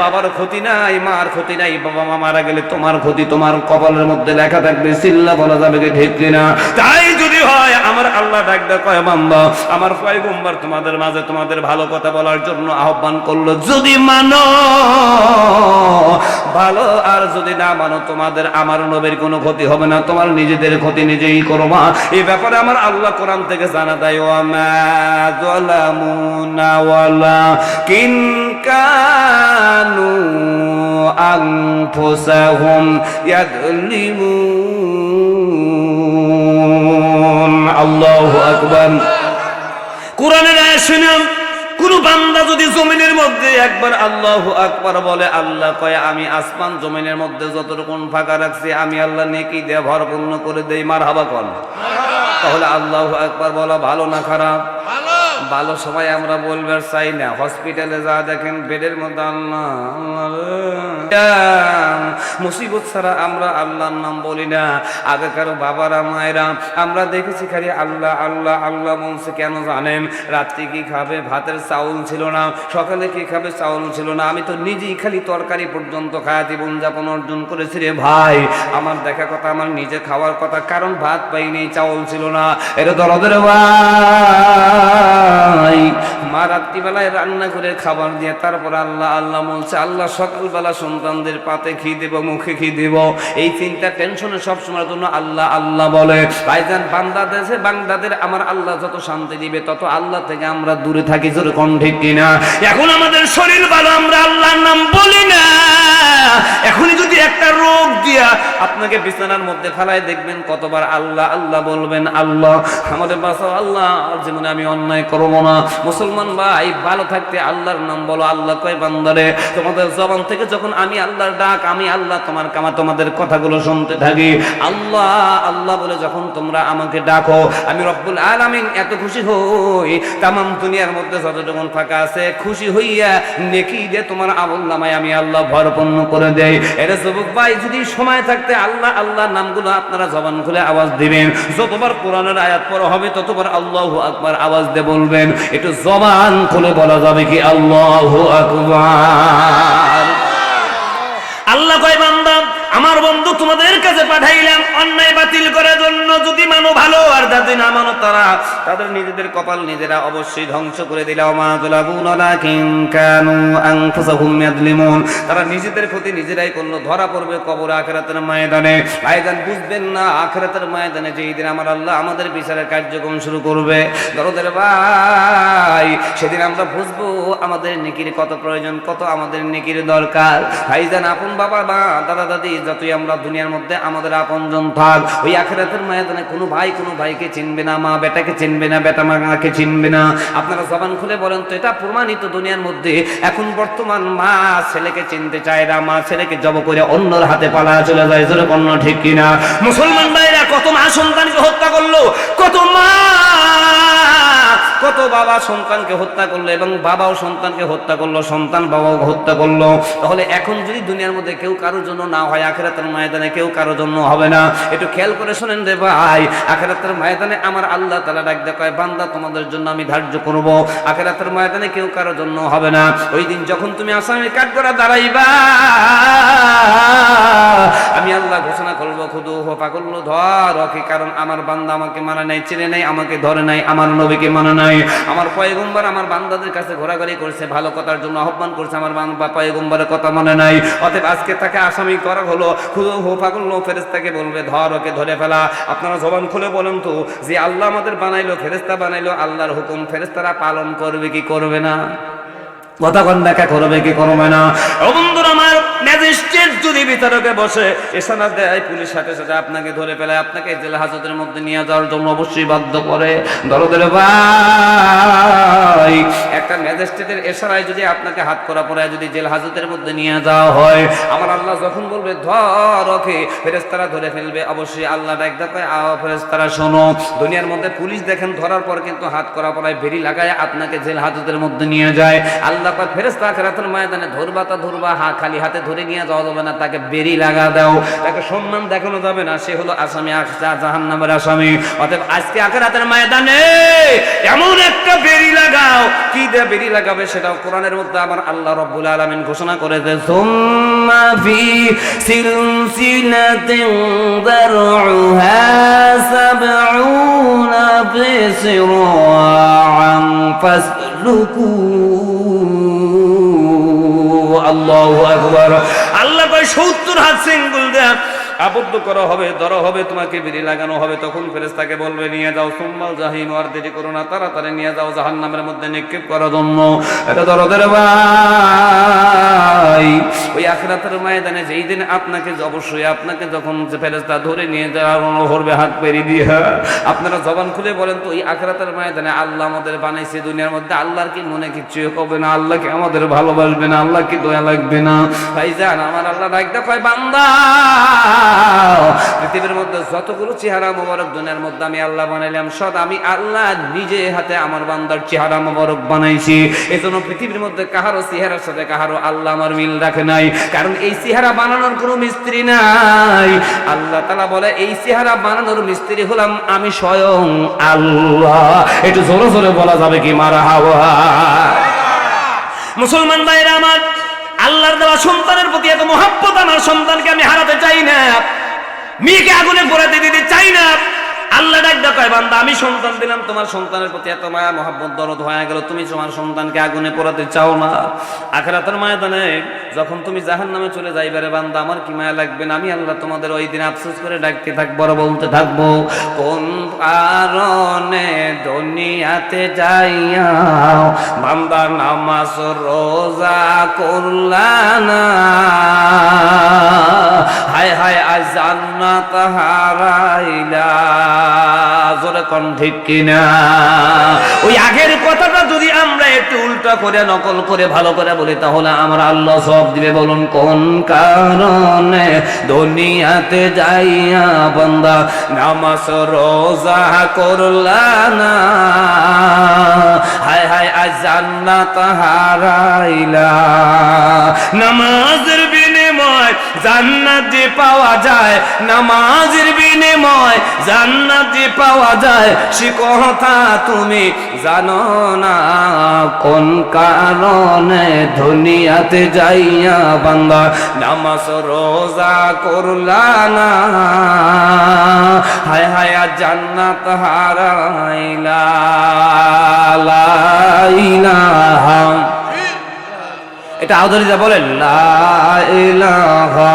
বাবার ক্ষতি নাই মার ক্ষতি নাই, বাবা মা মারা গেলে তোমার ক্ষতি তোমার কপালের মধ্যে লেখা থাকবে। সিল্লা বলা যাবে কি ঠিক কিনা? তাই যদি হয় আমার আল্লাহ ডাকতে কয় বান্দা আমার পয়গম্বর তোমাদের মাঝে তোমাদের ভালো কথা বলার জন্য আহ্বান করলো, যদি মানো ভালো, আর যদি না মানো তোমাদের আমার নবীর কোনো ক্ষতি হবে না, তোমার নিজেদের ক্ষতি নিজেই করবা। এই ব্যাপারে আমার আল্লাহ কোরআন থেকে জানা দেয় ওয়া মা যালামুনা ওয়ালাকিন কানু আনফুসাহুম ইয়াযলিমুন। আল্লাহু আকবার। কোরআনের আয়াত শুনুন, কোন বান্দা যদি জমিনের মধ্যে একবার আল্লাহু আকবার বলে, আল্লাহ কয় আমি আসমান জমিনের মধ্যে যতটুকু ফাঁকা রাখছি আমি আল্লাহ নেকি দিয়ে ভরপূর্ণ করে দেই। মারহাবা কোন? তাহলে আল্লাহু আকবার বলা ভালো না খারাপ? ভালো। সবাই আমরা বলবার চাই না। হসপিটালে যা দেখেন বেডের মধ্যে আল্লাহ মুসিবত ছাড়া আমরা আল্লাহর নাম বলি না। আগেকার বাবারা মায়েরা আমরা দেখেছি খালি আল্লাহ আল্লাহ আল্লাহ বলছে। কেন জানেন? রাত্রি কি খাবে ভাতের চাউল ছিল না, সকালে কি খাবে চাউল ছিল না। আমি তো নিজেই খালি তরকারি পর্যন্ত খায় জীবনযাপন অর্জন করেছি রে ভাই। আমার দেখা কথা আমার নিজে খাওয়ার কথা, কারণ ভাত পাইনি চাউল ছিল না। এটা দরদের ভাই মা রাত্রিবেলায় রান্না করে খাবার দিয়ে তারপর আল্লাহ আল্লাহ বলছে। আল্লাহ সকালবেলা সন্তানদের পাতে খেয়ে দেব মুখে খেয়ে দেব, এই চিন্তা টেনশনে সবসময়ের জন্য আল্লাহ আল্লাহ বলে। ভাইজান বাংলাদেশে বাংলাদেশ আমার আল্লাহ যত শান্তি দিবে তত আল্লাহ থেকে আমরা দূরে থাকি। জোরে কোন ঠিক কিনা? এখন আমাদের শরীর ভালো আমরা আল্লাহর নাম বলি না। এখনই যদি একটা রোগ দিয়া আপনাকে বিছানার মধ্যে ফেলায় দেখবেন কতবার আল্লাহ আল্লাহ বলবেন। আল্লাহ আমাদের বাঁচাও, আল্লাহ জীবনে আমি অন্যায় করবো না। মুসলমান ভাই ভালো থাকতে আল্লাহর নাম বলো। আল্লাহ কয় বান্দারে তোমাদের জবান থেকে যখন আমি আল্লাহর ডাক, আমি আল্লাহ তোমার কামা তোমাদের কথাগুলো শুনতে থাকি। আল্লাহ আল্লাহ বলে যখন তোমরা আমাকে ডাকো আমি রব্বুল আলামিন এত খুশি হই, তামাম দুনিয়ার মধ্যে যতটুকু ফাঁকা আছে খুশি হইয়া নেকি দিয়ে তোমার আমলনামায় আমি আল্লাহ ভরপূর্ণ করে দেই। এটা যুবক ভাই যদি সময় থাকতে আল্লাহ আল্লাহ নামগুলো আপনারা জবান খুলে আওয়াজ দিবেন। যতবার কোরআনের আয়াত পড়া হবে ততবার আল্লাহু আকবার আওয়াজ দিয়ে বলবেন। একটু জবান খুলে বলা যাবে কি আল্লাহু আকবার? আল্লাহ কয় বান্দা আমার বন্ধু তোমাদের কাছে পাঠাইলাম অন্যায় বাতিল করার জন্য। যদি মানো ভালো, আর যদি না মানো তারা তাদের নিজেদের কপাল নিজেরা অবশ্যই ধ্বংস করে দিলাম। তারা নিজেদের ক্ষতি নিজেরাই করলো, ধরা পড়বে কবর আখিরাতের ময়দানে। ভাইজান বুঝবেন না আখিরাতের ময়দানে যেই দিন আমার আল্লাহ আমাদের বিচারের কার্যক্রম শুরু করবে দরদের ভাই, সেদিন আমরা বুঝবো আমাদের নেকির কত প্রয়োজন, কত আমাদের নেকির দরকার। ভাইজান আপন বাবা মা দাদা দাদি যতই আমরা দুনিয়ার মধ্যে আমাদের আপনজন থাক, ওই আখিরাতের ময়দানে কোনো ভাই কোনো ভাইকে চিনবে না, মা বেটাকে চিনবে না, বেটা মাকে চিনবে না। আপনারা জবান খুলে বলেন তো, এটা প্রমাণিত দুনিয়ার মধ্যে এখন বর্তমান মা ছেলেকে চিনতে চায় না, মা ছেলেকে জব করে অন্যর হাতে পালা চলে যায়। জোরে বলুন ঠিক কিনা? মুসলমান ভাইরা কত মা সন্তানকে হত্যা করলো, কত মা কত বাবা সন্তানকে হত্যা করলো, এবং বাবাও সন্তানকে হত্যা করলো, সন্তান বাবাকে হত্যা করলো। তাহলে এখন যদি দুনিয়ার মধ্যে কেউ কারোর জন্য না হয়, আখিরাতের ময়দানে কেউ কারোর জন্য হবে না। একটু খেয়াল করে শোনেন রে ভাই, আখিরাতের ময়দানে আমার আল্লাহ তাআলা ডাক দেয়, কয় বান্দা তোমাদের জন্য আমি ধার্য করব, আখিরাতের ময়দানে কেউ কারোর জন্য হবে না। ওই দিন যখন তুমি আসামির কাঠগড়া দাঁড়াইবা, আমি আল্লাহ ঘোষণা করবো, খুদুহু ফাকুল্লু ধর ওকে, কারণ আমার বান্দা আমাকে মানে নাই, চিনে নাই, আমাকে ধরে নাই, আমার নবীকে মানে নাই, আমার পয়গম্বর আমার বান্দাদের কাছে ঘোরাঘুরি করছে, ভালো কথার জন্য আহ্বান করছে, আমার বান্দা পয়গম্বরের কথা মানে নাই, অতএব আজকে তাকে আসামি করা হলো। খুদুহু ফাকুল্লু, ফেরেশতাকে বলবে ধর ওকে, ধরে ফেলা। আপনারা জবান খুলে বলেন তো, যে আল্লাহ আমাদের বানাইলো, ফেরেশতা বানাইলো, আল্লাহর হুকুম ফেরেশতারা পালন করবে কি করবে না? কতক্ষণ দেখা করবে কি করবে না? ও বন্ধুরা আমার, ম্যাজিস্ট্রেট যদি বিচারকে বসে এসানা দেয়, পুলিশ সাথে সাথে আপনাকে ধরে ফেলায়, আপনাকে জেল হাজতের মধ্যে নিয়ে যাওয়ার জন্য অবশ্যই বাধ্য করে। দরদের ভাই, একটা ম্যাজিস্ট্রেটের এশারায় যদি আপনাকে হাত করা পড়ায় যদি জেল হাজতের মধ্যে নিয়ে যাওয়া হয়, আমার আল্লাহ যখন বলবে ধর ওকে, ফেরেশতারা ধরে ফেলবে। অবশ্যই আল্লাহ ডাক দেয়, ফেরেশতারা শোনো, দুনিয়ার মধ্যে পুলিশ দেখেন ধরার পর কিন্তু হাত করা পড়ায় বেরি লাগায় আপনাকে জেল হাজতের মধ্যে নিয়ে যায়। আল্লাহ পাক ফেরেশতা আখিরাতের ময়দানে ধরবা তা ধরবা, খালি হাতে ধরে নিয়ে যাওয়া যাবে না, তাকে বেরি লাগা দাও, তাকে সম্মান দেখানো যাবে না, সে হলো আসামি, জাহান্নামের আসামি। অতএব আজকে আখিরাতের ময়দানে এমন একটা বেরি লাগাও, কি দিয়ে বেরি লাগাবে সেটাও কোরআনের মধ্যে আমার আল্লাহ রাব্বুল আলামিন ঘোষণা করেছে, সুম্মা ফি সিলসিলাতিন দারউহা সাবউনা বিসরা'আন ফাসলুকু। আল্লাহু আকবার। আল্লাহ কয় 70 হাত সিঙ্গুল দেয়া আবদ্ধ করা হবে, ধরা হবে, তোমাকে বিড়ি লাগানো হবে। তখন ফেরেশতাকে বলবে নিয়ে যাও সুম্মাল জাহিম, আর দেরি করো না, তাড়াতাড়ি নিয়ে যাও জাহান্নামের মধ্যে নিক্ষেপ করার জন্য। এটা দরদের ভাই, ওই আখিরাতের ময়দানে যেই দিন আপনাকে অবশ্যই আপনাকে যখন ফেরেশতা ধরে নিয়ে যাওয়া হবে হাত পেরি দিয়ে, আপনারা জবান খুলে বলেন তো, ওই আখিরাতের ময়দানে আল্লাহ আমাদের বানাইছে দুনিয়ার মধ্যে, আল্লাহর কি মনে কিচ্ছু হবে না? আল্লাহ কি আমাদের ভালোবাসবে না? আল্লাহ কি দয়া লাগবে না? ভাইজান, আমার আল্লাহ ডাকতে কয় বান্দা, পৃথিবীর মধ্যে যতগুলো চেহারা মোবারক দুনিয়ার মধ্যে আমি আল্লাহ বানাইলাম, সব আমি আল্লাহ নিজে হাতে আমার বান্দার চেহারা মোবারক বানাইছি। এজন্য পৃথিবীর মধ্যে কাহারো চেহারার সাথে কাহারো আল্লাহ আমার মিল রাখে নাই, কারণ এই চেহারা বানানোর কোনো মিস্ত্রি নাই। আল্লাহ তাআলা বলে এই চেহারা বানানোর মিস্ত্রি হলাম আমি স্বয়ং আল্লাহ। একটু জোরে জোরে বলা যাবে কি মারহাবা? মুসলমান ভাইরা আমার, আল্লাহর দেওয়া সন্তানের প্রতি এত মহব্বত, আমার সন্তানকে আমি হারাতে চাই না, মেয়েকে আগুনে পোড়াতে দিতে চাই না। আল্লাহ ডাক দেয়, বান্দা আমি সন্তান দিলাম, তোমার সন্তানের প্রতি এত মায়া মহব্বত দরদ হয়ে গেল, তুমি তোমার সন্তানকে আগুনে পোড়াতে চাও না। আখিরাতের ময়দানে যখন তুমি জাহান্নামে চলে যাইবে রে বান্দা, আমার কি মায়া লাগবে না? আমি আল্লাহ তোমাদের ওই দিন আফসোস করে ডাকতে থাকবো আর বলতে থাকবো, কোন কারণে দুনিয়াতে যাইয়া বান্দা নামাজ রোজা করলা না, হায় হায় আজ জান্নাত হারাইলা। জোরে কোন ঠিক কিনা? ওই আগের কথাটা যদি আমরা একটু উল্টা করে নকল করে ভালো করে বলি, তাহলে আমরা আল্লাহ সব দিবে। বলুন, কোন কারণে দুনিয়াতে যাইয়া বান্দা নামাজ রোজা করলা না, হায় হায় আজ জান্নাত হারাইলা। নামাজের বিনিময় জান্নাত যে পাওয়া যায়, নামাজের বিনিময় জান্নাত যে পাওয়া যায়, সে কথা তুমি জানো না। কোন কারণে দুনিয়াতে যাইয়া বান্দা নামাজ রোজা করলা না, হায় হায় জান্নাত হারাইলা। লা ইলাহা, এটা আদরিজা বলেন, লা ইলাহা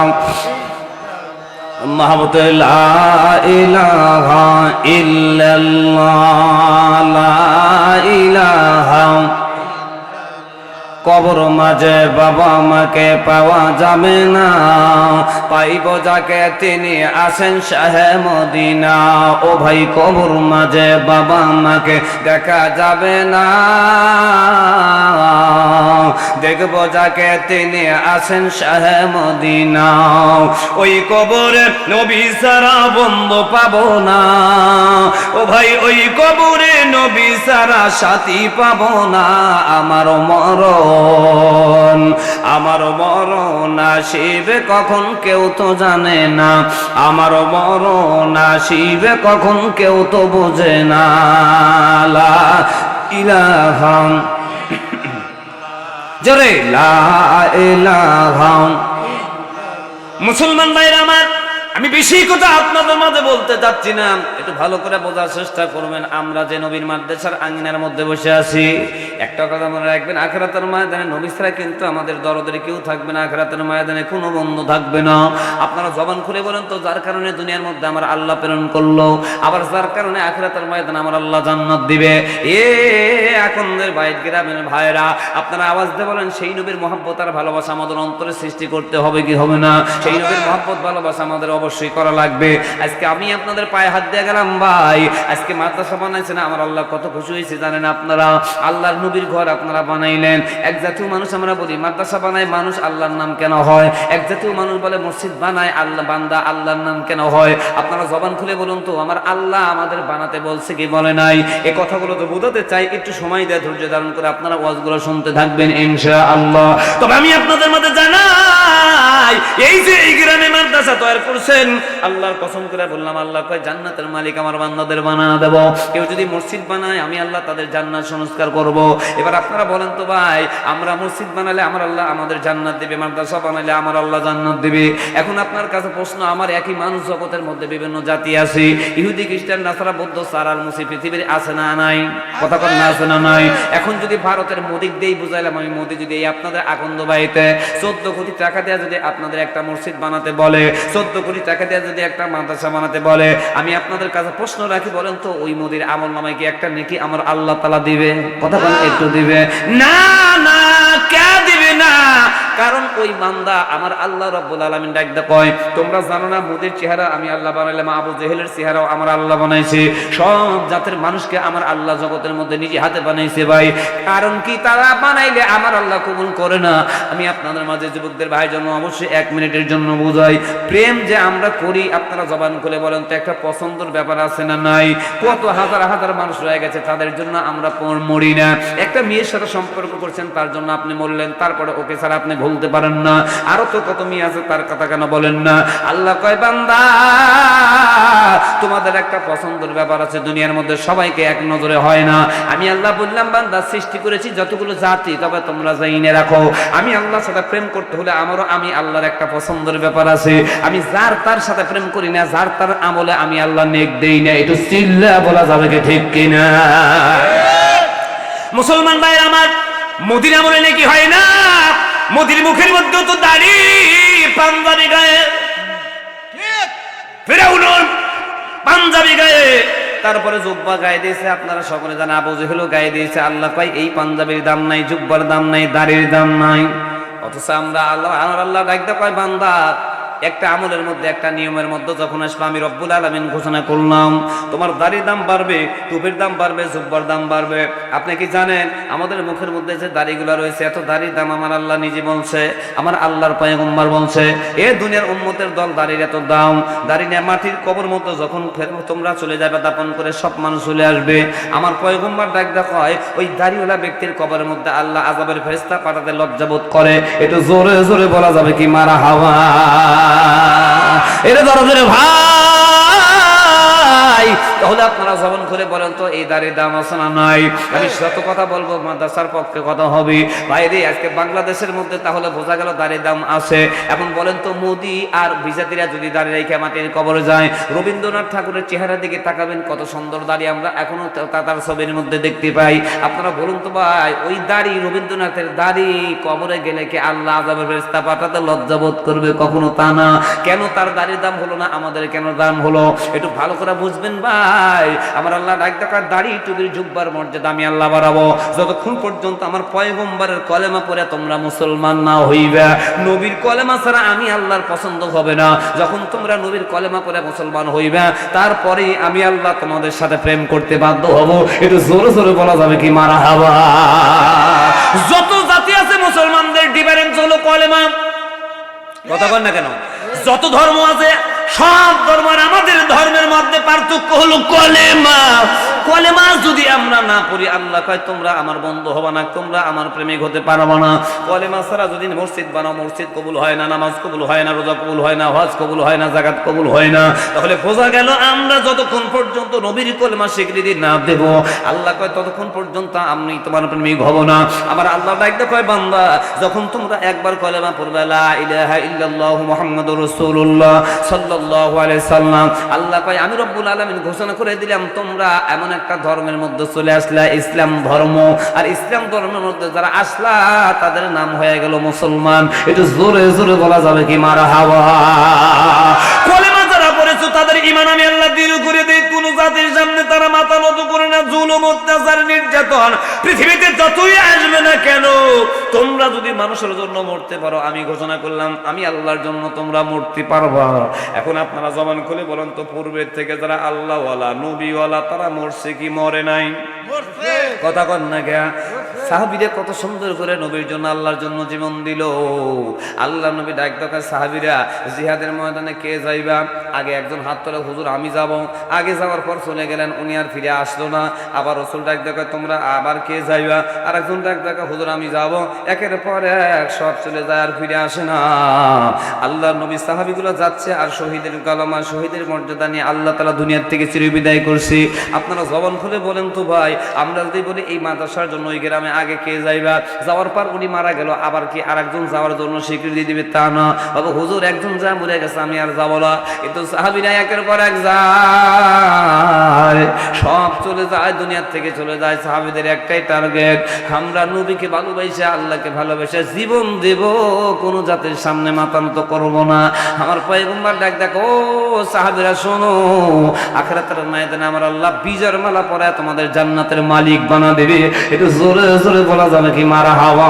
মাহবুতে, লা ইলাহা ইল্লাল্লাহ, লা ইলাহা। কবর মাঝে বাবা মাকে পাওয়া যাবে না, পাইব যাকে তিনি আছেন শাহে মদিনা। ও ভাই কবর মাঝে বাবা মাকে দেখা যাবে না, দেখব যাকে তিনি আছেন শাহে মদিনা। ওই কবরে নবী সারা বন্ধু পাবো না, ও ভাই ওই কবরে নবী সারা সাথী পাবো না। আমার মরণ আসিবে কখন কেউ তো জানে না, আমার মরণ আসিবে কখন কেউ তো বোঝে না। লা ইলাহা জোরে লা ইলাহা। মুসলমান ভাইরা আমার, আমি বেশি কথা আপনাদের মাঝে বলতে চাচ্ছি না, একটু ভালো করে বোঝার চেষ্টা করবেন। আমরা যে নবীর মাদ্রাসার আঙ্গিনার মধ্যে বসে আছি, একটা কথা মনে রাখবেন, আখিরাতের ময়দানে নবী ছাড়া কিন্তু আমাদের দরদের কেউ থাকবে না, আখিরাতের ময়দানে কোনো বন্ধু থাকবে না। আপনারা জবান খুলে বলেন তো, যার কারণে দুনিয়ার মধ্যে আমার আল্লাহ প্রেরণ করলো, আবার যার কারণে আখিরাতের ময়দানে আমার আল্লাহ জান্নাত দিবে। এখনদের বাইত গ্রামের ভাইরা, আপনারা আওয়াজ দিয়ে বলেন, সেই নবীর মহব্বত আর ভালোবাসা আমাদের অন্তরে সৃষ্টি করতে হবে কি হবে না? সেই নবীর মহব্বত ভালোবাসা আমাদের অবশ্যই করা লাগবে। আজকে আমি আপনাদের পায়ে হাত দিয়ে গেলাম ভাই, আজকে মাদ্রাসা বানাইছেন, আমার আল্লাহ কত খুশি হয়েছে জানেন আপনারা? আল্লাহর নবীর ঘর আপনারা বানাইলেন। এক জাতীয় মানুষ আমরা বলি মাদ্রাসা বানায় মানুষ, আল্লাহর নাম কেন হয়? এক জাতীয় মানুষ বলে মসজিদ বানায় আল্লাহ বান্দা, আল্লাহর নাম কেন হয়? আপনারা জবান খুলে বলুন তো, আমার আল্লাহ আমাদের বানাতে বলছে কি বলে নাই? এই কথাগুলো তো বোঝাতে চাই, একটু সময় দিয়ে ধৈর্য ধারণ করে আপনারা ওয়াজগুলো শুনতে থাকবেন ইনশাআল্লাহ। তবে আমি আপনাদের মধ্যে জানাই, এই যে এই গ্রামে মাদ্রাসা তৈরি করছেন, আল্লাহর কসম করে বললাম, আল্লাহ কয় জান্নাতের মালিক আমার বান্দাদের বানা দেব। কেউ যদি মসজিদ বানায়, আমি আল্লাহ তাদের জান্নাত সংস্কার করব। এবার আপনারা বলেন তো ভাই, আমরা মসজিদ বানালে আমার আল্লাহ আমাদের জান্নাত দিবে, মাদ্রাসা বানালে আমার আল্লাহ জান্নাত দিবে। এখন আপনার কাছে প্রশ্ন, আমার একই মানুষ জগতের মধ্যে বিভিন্ন জাতি আছে, ইহুদি খ্রিস্টান নাসারা বৌদ্ধ সারাল মুসি পৃথিবীর আছে না নাই? কথা বলেন না, আছে না নাই? এখন যদি ভারতের মোদিক দিয়েই বুঝাইলাম, আমি মোদি যদি এই আপনাদের আকন্দ বাড়িতে 14 কোটি টাকা দেওয়া যদি আপনাদের একটা মসজিদ বানাতে বলে, 14 কোটি টাকা দেওয়া যদি একটা মাদ্রাসা বানাতে বলে, আমি আপনাদের কাছে প্রশ্ন রাখি, বলেন তো ওই মোদির আমল নামায় কি একটা নেকি আমার আল্লাহ তাআলা দিবে? কথা বলেন, একটু দিবে না? না, কে দিবে না? কারণ ওই বান্দা আমার আল্লাহ রাব্বুল আলামিন ডাকতে কয়, তোমরা জানো না মোদির চেহারা আমি আল্লাহ বানাইলাম, আবু জেহেলের চেহারাও আমার আল্লাহ বানাইছে, সব জাতের মানুষকে আমার আল্লাহ জগতের মধ্যে নিজে হাতে বানাইছে ভাই। কারণ কি? তারা বানাইলে আমার আল্লাহ কবুল করে না। আমি আপনাদের মাঝে যুবকদের ভাই জন্য অবশ্যই 1 মিনিটের জন্য বুঝাই, প্রেম যে আমরা করি, আপনারা জবান খুলে বলেন তো, একটা পছন্দের ব্যাপার আছে না নাই? কত হাজার হাজার মানুষ রয়ে গেছে, তাদের জন্য আমরা মরি না। একটা মেয়ের সাথে সম্পর্ক করছেন, তার জন্য আপনি মরলেন, তারপরে ওকে ছাড়া আপনি ভুলতে পারেন না। আরো তো কত মেয়ে আছে, তার কথা কেন বলেন না? আল্লাহ কয় বান্দা, তোমাদের একটা পছন্দের ব্যাপার আছে, দুনিয়ার মধ্যে সবাইকে এক নজরে হয় না। আমি আল্লাহ বললাম, বান্দা সৃষ্টি করেছি যতগুলো জাতি, তবে তোমরা জাইনে রাখো, আমি আল্লাহর সাথে প্রেম করতে হলে আমারও আমি আল্লাহর একটা পছন্দের ব্যাপার আছে। আমি যার তার সাথে প্রেম করি না, যার তার আমলে আমি আল্লাহ নেক দেই না। একটু চিল্লা বলা যাবে কি ঠিক কিনা? মুসলমান ভাই আমার, মোদির আমলে নাকি হয় না? মোদির মুখের মধ্যে তো দাড়ি, পাঞ্জাবি গায়ে, ফিরাউনের পাঞ্জাবি গায়ে, তারপরে জুব্বা গায়ে দিয়েছে। আপনারা সকলে জানেন আবু জেহেলও গায়ে দিয়েছে। আল্লাহ কয় এই পাঞ্জাবির দাম নাই, জুব্বার দাম নাই, দাড়ির দাম নাই। অথচ আমরা আল্লাহ ডাকতে কয়, বান্দা একটা আমলের মধ্যে, একটা নিয়মের মধ্যে যখন আসবে, আমি রব্বুল আলামিন ঘোষণা করলাম, তোমার দাড়ির দাম বাড়বে, টুপির দাম বাড়বে, জুব্বার দাম বাড়বে। আপনি কি জানেন আমাদের মুখের মধ্যে যে দাড়িগুলো রয়েছে, এত দাড়ির দাম আমার আল্লাহ নিজে বলছে, আমার আল্লাহর পয়গম্বর বলছে, এ দুনিয়ার উম্মতের দল দাড়ির এত দাম। দাড়ি নিয়ে মাটির কবর মধ্যে যখন তোমরা চলে যাবে, দাপন করে সব মানুষ চলে আসবে, আমার পয়গম্বর ডাক হয়, ওই দাড়িওয়ালা ব্যক্তির কবরের মধ্যে আল্লাহ আযাবের ফেরেশতা পাঠাতে লজ্জাবোধ করে। একটু জোরে জোরে বলা যাবে কি মারা হাওয়া? এটা দরজের ভাই, তাহলে আপনারা জবান করে বলেন তো, এই দাড়ির দাম আছে না নাই? আমি সত্য কথা বলবো, মাদ্রাসার পক্ষে কথা হবে ভাই রে। আজকে বাংলাদেশের মধ্যে তাহলে বোঝা গেল দাড়ির দাম আছে। এখন বলেন তো, মোদি আর বিজাতিরা যদি দাড়ি রেখে মাটির কবরে যায়, রবীন্দ্রনাথ ঠাকুরের চেহারার দিকে তাকাবেন, কত সুন্দর দাড়ি আমরা এখনো তার ছবির মধ্যে দেখতে পাই। আপনারা বলুন তো ভাই, ওই দাড়ি, রবীন্দ্রনাথের দাড়ি, কবরে গেলে কি আল্লাহ আযাবের ফেরেশতা পাঠাতে লজ্জাবোধ করবে? কখনো তা না। কেন তার দাড়ির দাম হলো না, আমাদের কেন দাম হলো? একটু ভালো করে বুঝবেন ভাই। ভাই আমার আল্লাহ ডাক দেখার দাড়ি টুপির জুব্বার মর্যাদা আমি আল্লাহ বাড়াবো যতক্ষণ পর্যন্ত আমার পয়গম্বরের কলেমা পড়ে তোমরা মুসলমান না হইবে। নবীর কলেমা ছাড়া আমি আল্লাহর পছন্দ হবে না। যখন তোমরা নবীর কলেমা পড়ে মুসলমান হইবে তারপরে আমি আল্লাহ তোমাদের সাথে প্রেম করতে বাধ্য হব। একটু জোরে জোরে বলা যাবে কি মারহাবা। যত জাতি আছে মুসলমানদের ডিফারেন্স হলো কলেমা। কথা বল না কেন? যত ধর্ম আছে সব ধর্মের আমাদের ধর্মের মধ্যে পার্থক্য হলো কলেমা। কলেমা যদি আমরা না পড়ি আল্লাহ কয় তোমরা আমার বন্ধু হবে না, তোমরা আমার প্রেমিক হতে পারবে না। কলেমা ছাড়া যদি মসজিদ বানাও মসজিদ কবুল হয় না, নামাজ কবুল হয় না, রোজা কবুল হয় না, হজ কবুল হয় না, যাকাত কবুল হয় না। তাহলে বোঝা গেল আমরা যতক্ষণ পর্যন্ত নবীর কলেমা স্বীকৃতি না দেব আল্লাহ কয় ততক্ষণ পর্যন্ত আমি তোমার প্রেমিক হব না। আমার আল্লাহ ডাকতে কয় বান্দা যখন তোমরা একবার কলেমা পড়বে লা ইলাহা ইল্লাল্লাহু মুহাম্মাদুর রাসূলুল্লাহ সাল্লাল্লাহু আলাইহি সাল্লাম, আল্লাহ কয় আমি রব্বুল আলামিন ঘোষণা করে দিলাম তোমরা এমন একটা ধর্মের মধ্যে চলে আসলা ইসলাম ধর্ম। আর ইসলাম ধর্মের মধ্যে যারা আসলা তাদের নাম হয়ে গেল মুসলমান। একটু জোরে জোরে বলা যাবে কি মারহাবা। কলেমা যারা পড়েছো তাদের ঈমান আমি আল্লাহ দৃঢ় করে দেই। কোন জাতির সামনে তারা মাথা নত করে না। জুলুম অত্যাচার নির্যাতন পৃথিবীতে যতই আসবে না কেন তোমরা যদি মানুষের জন্য মরতে পারো আমি ঘোষণা করলাম আমি আল্লাহর জন্য তোমরা মরতে পারবা। এখন আপনারা জবান খুলে বলেন তো পূর্বের থেকে যারা আল্লাহওয়ালা নবীওয়ালা তারা মরছে কি মরে নাই? কথা কন না কে? সাহাবীরা কত সুন্দর করে নবীর জন্য আল্লাহর জন্য জীবন দিল। আল্লাহ নবী ডাক দেখায় সাহাবীরা জিহাদের ময়দানে কে যাইবা? আগে একজন হাত তোলে হুজুর আমি যাব। আগে যাওয়ার পর চলে গেলেন, উনি আর ফিরে আসলো না। আবার রাসূল ডাক দেখায় তোমরা আবার কে যাইবা? আর একজন ডাক দেখায় হুজুর আমি যাব। একের পর এক সব চলে যায় আর ফিরে আসে না। আল্লাহ নবী সাহাবীগুলো যাচ্ছে আর শহীদের কালামা শহীদের মর্যাদা নিয়ে আল্লাহ তাআলা দুনিয়ার থেকে চিরবিদায় করছে। আপনারা জবান খুলে বলেন তো ভাই আমরা যদি বলি এই মাদ্রাসার জন্য ওই গ্রামে আগে কে যাইবা, যাওয়ার পর উনি মারা গেল আবার কি আরেকজন যাওয়ার জন্য স্বীকৃতি দিবে? তা না বাবা হুজুর একজন যা মরে গেছে আমি আর যাব না। কিন্তু সাহাবীরা একের পর এক যায়, সব চলে যায়, দুনিয়ার থেকে চলে যায়। সাহাবীদের একটাই টার্গেট আমরা নবীকে ভালোবাসে আল্লাহকে ভালোবাসে জীবন দেব, কোন জাতির সামনে মাথা নত করব না। আমার পয়গম্বর ডাক দেখো সাহাবীরা শোনো আখিরাতের ময়দানে আমার আল্লাহ বিজয়ের মালা পরায় তোমাদের জান্নাতের মালিক বানা দেবে। একটু জোরে জোরে বলা যাবে কি মারহাবা।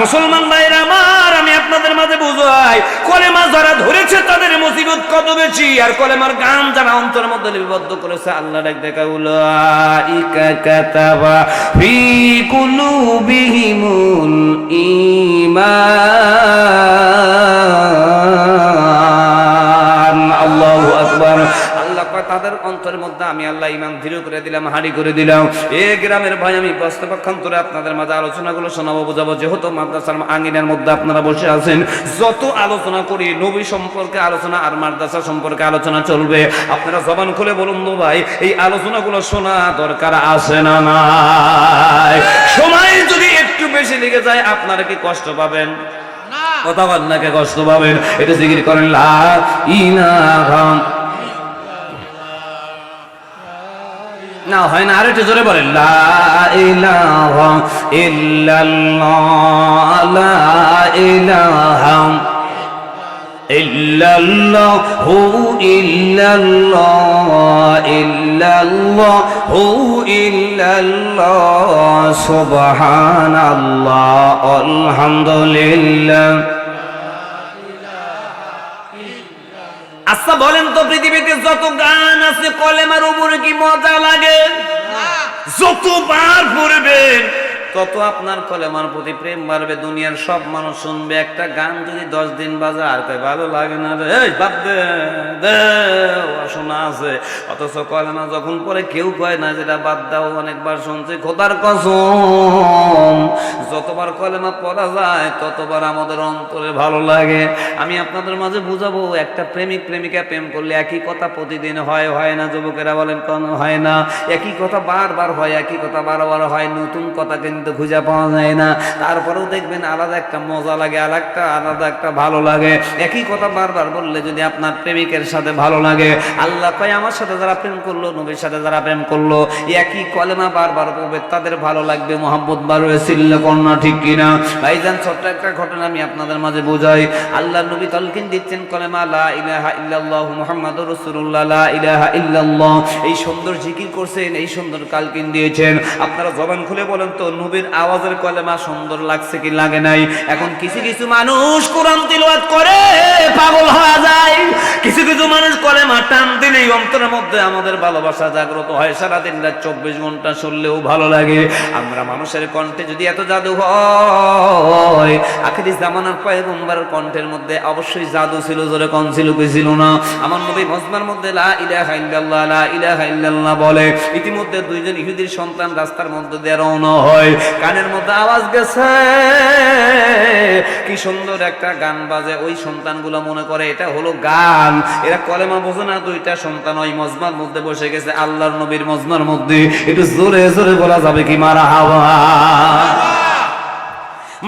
মুসলমান ভাইরা আমার আমি আপনাদের মাঝে বুঝাই কলেমা যারা ধরেছে তাদের মুসিবত কত বেশি। আর কলেমার গান যারা অন্তরের মধ্যে লিপিবদ্ধ করেছে আল্লাহ ডাক দেখা উলাইকা কাতাবা ফি কুলুবিহিমুল ঈমান। আল্লাহু আকবার। তাদের অন্তরের মধ্যে আমি আল্লাহ ঈমান দৃঢ় করে দিলাম, হাড়ি করে দিলাম। এই গ্রামের ভাই আমি বাস্তবাক্ষান্তরে আপনাদের মাঝে আলোচনাগুলো শোনাবো বোঝাবো। যেহেতু মাদ্রাসার আঙ্গিনার মধ্যে আপনারা বসে আছেন, যত আলোচনা করি নবী সম্পর্কে আলোচনা আর মাদ্রাসা সম্পর্কে আলোচনা চলবে। আপনারা জবান খুলে বলুন তো ভাই এই আলোচনাগুলো শোনা দরকার আছে না নাই? সময় যদি একটু বেশি লেগে যায় আপনারা কি কষ্ট পাবেন? কথা বল না কে কষ্ট পাবেন? এটা জিকির করেন লা ইলাহা না হয় না আরেকটু জোরে বলেন লা ইলাহা ইল্লাল্লাহ লা ইলাহা ইল্লাল্লাহু ইল্লাল্লাহ ইল্লাল্লাহু ইল্লাল্লাহ সুবহানাল্লাহ আলহামদুলিল্লাহ। আচ্ছা বলেন তো পৃথিবীতে যত গান আছে কলেমার উপরে কি মজা লাগে? যতবার পড়বেন তত আপনার কলেমার প্রতি প্রেম বাড়বে। দুনিয়ার সব মানুষ শুনবে। একটা গান যদি 10 দিন বাজে আর কয় ভালো লাগে না রে, এই বাদ দে দে শোনা আছে। অথচ কলেমা যখন পরে কেউ কয় না যেটা বাদ দাও। অনেকবার শুনছে খোদার কসম যতবার কলেমা পড়া যায় ততবার আমাদের অন্তরে ভালো লাগে। আমি আপনাদের মাঝে বুঝাবো একটা প্রেমিক প্রেমিকা প্রেম করলে একই কথা প্রতিদিন হয় হয় না? যুবকেরা বলেন কেন হয় না? একই কথা বারবার হয়, একই কথা বারবার হয়, নতুন কথা কিন্তু কিন্তু খুঁজে পাওয়া যায় না। তারপরেও দেখবেন আলাদা একটা মজা লাগে, আলাদা একটা ভালো লাগে। একই কথা বারবার বললে যদি আপনার প্রেমিকের সাথে ভালো লাগে, আল্লাহ কয় আমার সাথে যারা প্রেম করলো, নবীর সাথে যারা প্রেম করলো, একই কলেমা বারবার পড়বে, তাদের ভালো লাগবে, মহব্বত বাড়বে। সিল্লা কন্যা ঠিক কিনা? ভাইজান ছোট্ট একটা ঘটনা আমি আপনাদের মাঝে বোঝাই। আল্লাহ নবী তালকিন দিচ্ছেন কলেমা লা ইলাহা ইল্লাল্লাহু মুহাম্মাদুর রাসূলুল্লাহ, লা ইলাহা ইল্লাল্লাহ। এই সুন্দর জিকির করছেন, এই সুন্দর কালকিন দিয়েছেন। আপনারা জবান খুলে বলেন তো, নবীর আওয়াজের কলেমা সুন্দর লাগছে কি লাগে নাই? এখন কিছু কিছু মানুষ কোরআন তিলাওয়াত করে পাগল হয়ে যায়, কিছু কিছু মানুষ কলেমা টান দিলেই অন্তরের মধ্যে আমাদের ভালোবাসা জাগ্রত হয়, সারাদিন রাত 24 ঘন্টা শুনলেও ভালো লাগে। আমরা মানুষের কণ্ঠে যদি এত জাদু হয়, আখিরি জামানার পয়গম্বরের কণ্ঠের মধ্যে অবশ্যই জাদু ছিল। জোরে কোন ছিল কি ছিল না? আমার নবী মজমার মধ্যে লা ইলাহা ইল্লাল্লাহ, লা ইলাহা ইল্লাল্লাহ বলে। ইতিমধ্যে দুইজন ইহুদির সন্তান রাস্তার মধ্যে দিয়ে রওনা হয়, কানের মধ্যে আওয়াজ গেছে, কি সুন্দর একটা গান বাজে। ওই সন্তানগুলো মনে করে এটা হলো গান, এরা কলেমা বোঝে না। দুইটা সন্তান ওই মজমার মধ্যে বসে গেছে, আল্লাহর নবীর মজমার মধ্যে। একটু জোরে জোরে বলা যাবে কি মারহাবা?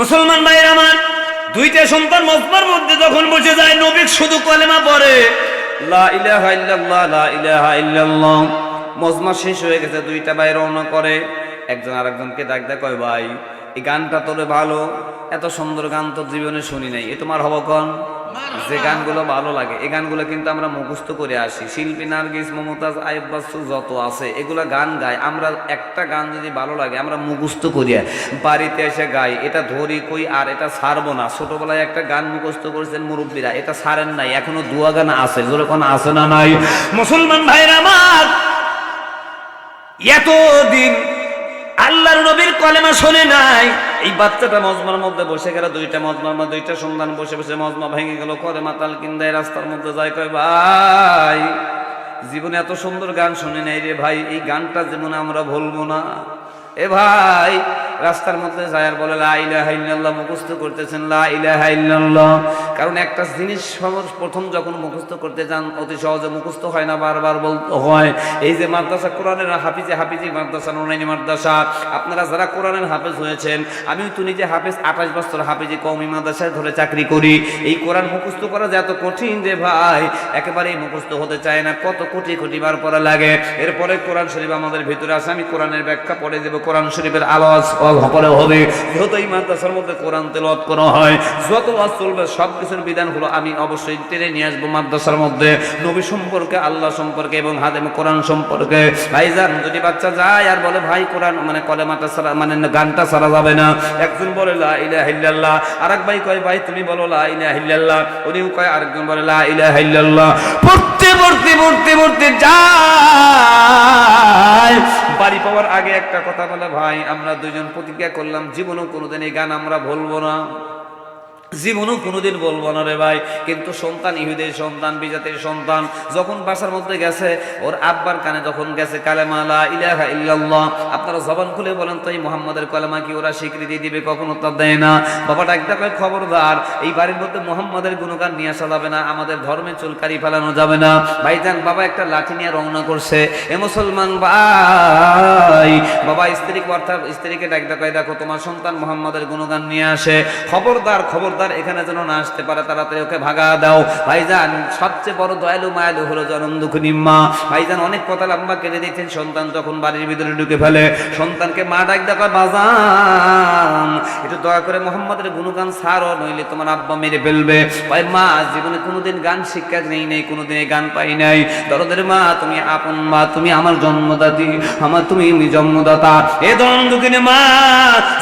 মুসলমান ভাইরা আমার, দুইটা সন্তান মজমার মধ্যে যখন বসে যায়, নবী শুধু কলেমা পড়ে লা ইলাহা ইল্লাল্লাহ, লা ইলাহা ইল্লাল্লাহ। মজমা শেষ হয়ে গেছে, দুইটা ভাই রওনা করে। একজন আরেকজনকে ডাক দেয়, কয় ভাই এই গানটা তোরে ভালো, এত সুন্দর গান তো জীবনে শুনি নাই, এ তোমার হব কন? যে গানগুলো ভালো লাগে এই গানগুলো কিন্তু আমরা মুখস্থ করে আসি। শিল্পী নার্গিস, মমতাজ, আইয়ুব বাচ্চু যত আছে এগুলা গান গায়। আমরা একটা গান যদি ভালো লাগে আমরা মুখস্থ করি, বাড়িতে এসে গাই, এটা ধরি কই আর এটা ছাড়বো না। ছোটবেলায় একটা গান মুখস্থ করেছেন মুরব্বীরা, এটা ছাড়েন নাই, এখনো দুয়া গান আছে। যেরকম আছে না নাই? মুসলমান ভাইরা আমার, এতদিন আল্লাহর নবীর কলেমা শুনে নাই। এই বাচ্চাটা মজমার মধ্যে বসে গেল, দুইটা সন্তান বসে বসে মজমা ভেঙে গেল, কলেমা তালকিন দেয়, রাস্তার মধ্যে যায়, কয় ভাই জীবনে এত সুন্দর গান শুনে নাই রে ভাই, এই গানটা জীবনে আমরা ভুলবো না। এ ভাই রাস্তার মধ্যে যায় আর বলে লা ইলাহা ইল্লাল্লাহ, মুখস্থ করতেছেন লা ইলাহা ইল্লাল্লাহ। কারণ একটা জিনিস প্রথম যখন মুখস্থ করতে যান অতি সহজে মুখস্থ হয় না, বারবার বলতে হয়। এই যে মাদ্রাসা, কোরআনের হাফিজি মাদ্রাসা, নুরাইনি মাদ্রাসা, আপনারা যারা কোরআনের হাফেজ হয়েছেন, আমি তো নিজে হাফেজ, 28 বছর হাফিজি কওমি মাদ্রাসায় ধরে চাকরি করি। এই কোরআন মুখস্থ করা যে এত কঠিন যে ভাই, একেবারেই মুখস্থ হতে চায় না, কত কোটি কোটি বার পড়া লাগে। এরপরে কোরআন শরীফ আমাদের ভিতরে আছে, আমি কোরআনের ব্যাখ্যা পড়ে দেব, কোরআন শরীফের আওয়াজ পরে হবে। যেহেতু এই মাদ্রাসার মধ্যে কোরআন তেলাওয়াত করা হয়, যত ওয়াজ চলবে সব কিছুর বিধান হলো আমি অবশ্যই টেনে নিয়ে আসবো মাদ্রাসার মধ্যে, নবী সম্পর্কে, আল্লাহ সম্পর্কে এবং হাদিস কোরআন সম্পর্কে। ভাইজান যদি বাচ্চা যায় আর বলে ভাই কোরআন মানে কলেমাটা ছাড়া মানে গানটা ছাড়া যাবে না, একজন বলে লা ইলাহা ইল্লাল্লাহ, আরেক ভাই কয় ভাই তুমি বলো লা ইলাহা ইল্লাল্লাহ, উনিও কয়, আরেকজন বলে লা ইলাহা ইল্লাল্লাহ। পড়তে যায়, বাড়ি পাওয়ার আগে একটা কথা বলে, ভাই আমরা দুইজন প্রতিজ্ঞা করলাম জীবনেও কোনোদিন এই গান আমরা ভুলবো না, জীবনও কোনোদিন বলবো না রে ভাই। কিন্তু সন্তান, ইহুদের সন্তান, বিজাতির সন্তান, যখন বাসার মধ্যে গেছে, ওর আব্বার কানে যখন গেছে কালেমা লা ইলাহা ইল্লাল্লাহ, আপনারা জবান খুলে বলেন তো এই মুহাম্মাদের কালেমা কি ওরা স্বীকৃতি দিবে? কখনো তা দেয় না। বাবাটা একটা কয়, খবরদার এই বাড়ির মধ্যে মুহাম্মাদের গুণগান নিয়ে আসা যাবে না, আমাদের ধর্মে চুলকারি ফেলানো যাবে না। ভাইজান বাবা একটা লাঠি নিয়ে রওনা করছে। এ মুসলমান ভাই, বাবা স্ত্রীকে ডাকতে কয়, দেখো তোমার সন্তান মুহাম্মাদের গুণগান নিয়ে আসে, খবরদার এখানে যেন না আসতে পারে, তাড়াতাড়ি ওকে ভাগা দাও। ভাইজান সবচেয়ে বড় দয়ালু মায়ালু হলো জনম দুঃখিনী মা। ভাইজান অনেক কথা লম্বা কেটে দিচ্ছেন, সন্তান যখন বাড়ির ভিতরে ঢুকে ফেলে, সন্তানকে মা ডাক দেখা, বাজান একটু দয়া করে মুহাম্মাদের গুণগান ছাড়ো, নইলে তোমার আব্বা মেরে ফেলবে। ভাই মা জীবনে কোনোদিন গান শিক্ষা নেই, কোনোদিন এই গান পাই নাই। দরদের মা, তুমি আপন মা, তুমি আমার জন্মদাত্রী, তুমি জন্মদাতা। এ জনম দুঃখিনী মা,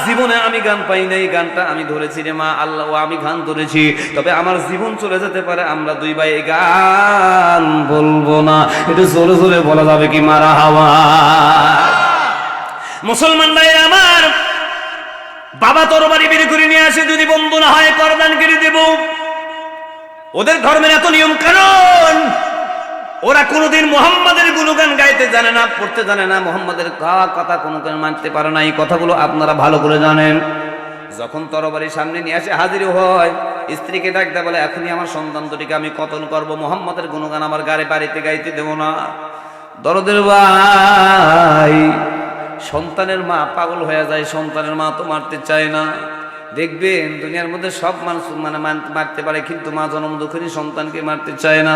জীবনে আমি গান পাই নাই, গানটা আমি ধরেছি রে মা, আল্লাহ আমি গান ধরেছি, তবে আমার জীবন চলে যেতে পারে, আমরা দুই ভাই গান বলবো না। একটু জোরে জোরে বলা যাবে কি মারহাবা? মুসলমান ভাই আমার, বাবা তরবারি বের করে নিয়ে আসে, যদি বন্ধু না হয় করদান করে দেব। ওদের ধর্মের এত নিয়ম কারণ, ওরা কোনোদিন মুহাম্মাদের গুণগান গাইতে জানে না, পড়তে জানে না, মুহাম্মাদের কথা কোনো মানতে পারে না। এই কথাগুলো আপনারা ভালো করে জানেন। যখন তরবারি সামনে নিয়ে আসে, হাজির হয়, স্ত্রীকে ডাকতে বলে, এখনই আমার সন্তান দুটিকে আমি কতল করব, মুহাম্মাদের গুণগান আমার বাড়িতে গাইতে দেব না। দরদের ভাই সন্তানের মা পাগল হয়ে যায়, সন্তানের মা তো মারতে চায় না। দেখবেন দুনিয়ার মধ্যে সব মানুষ মারতে পারে, কিন্তু মা জন্ম দুঃখিনী সন্তানকে মারতে চায় না।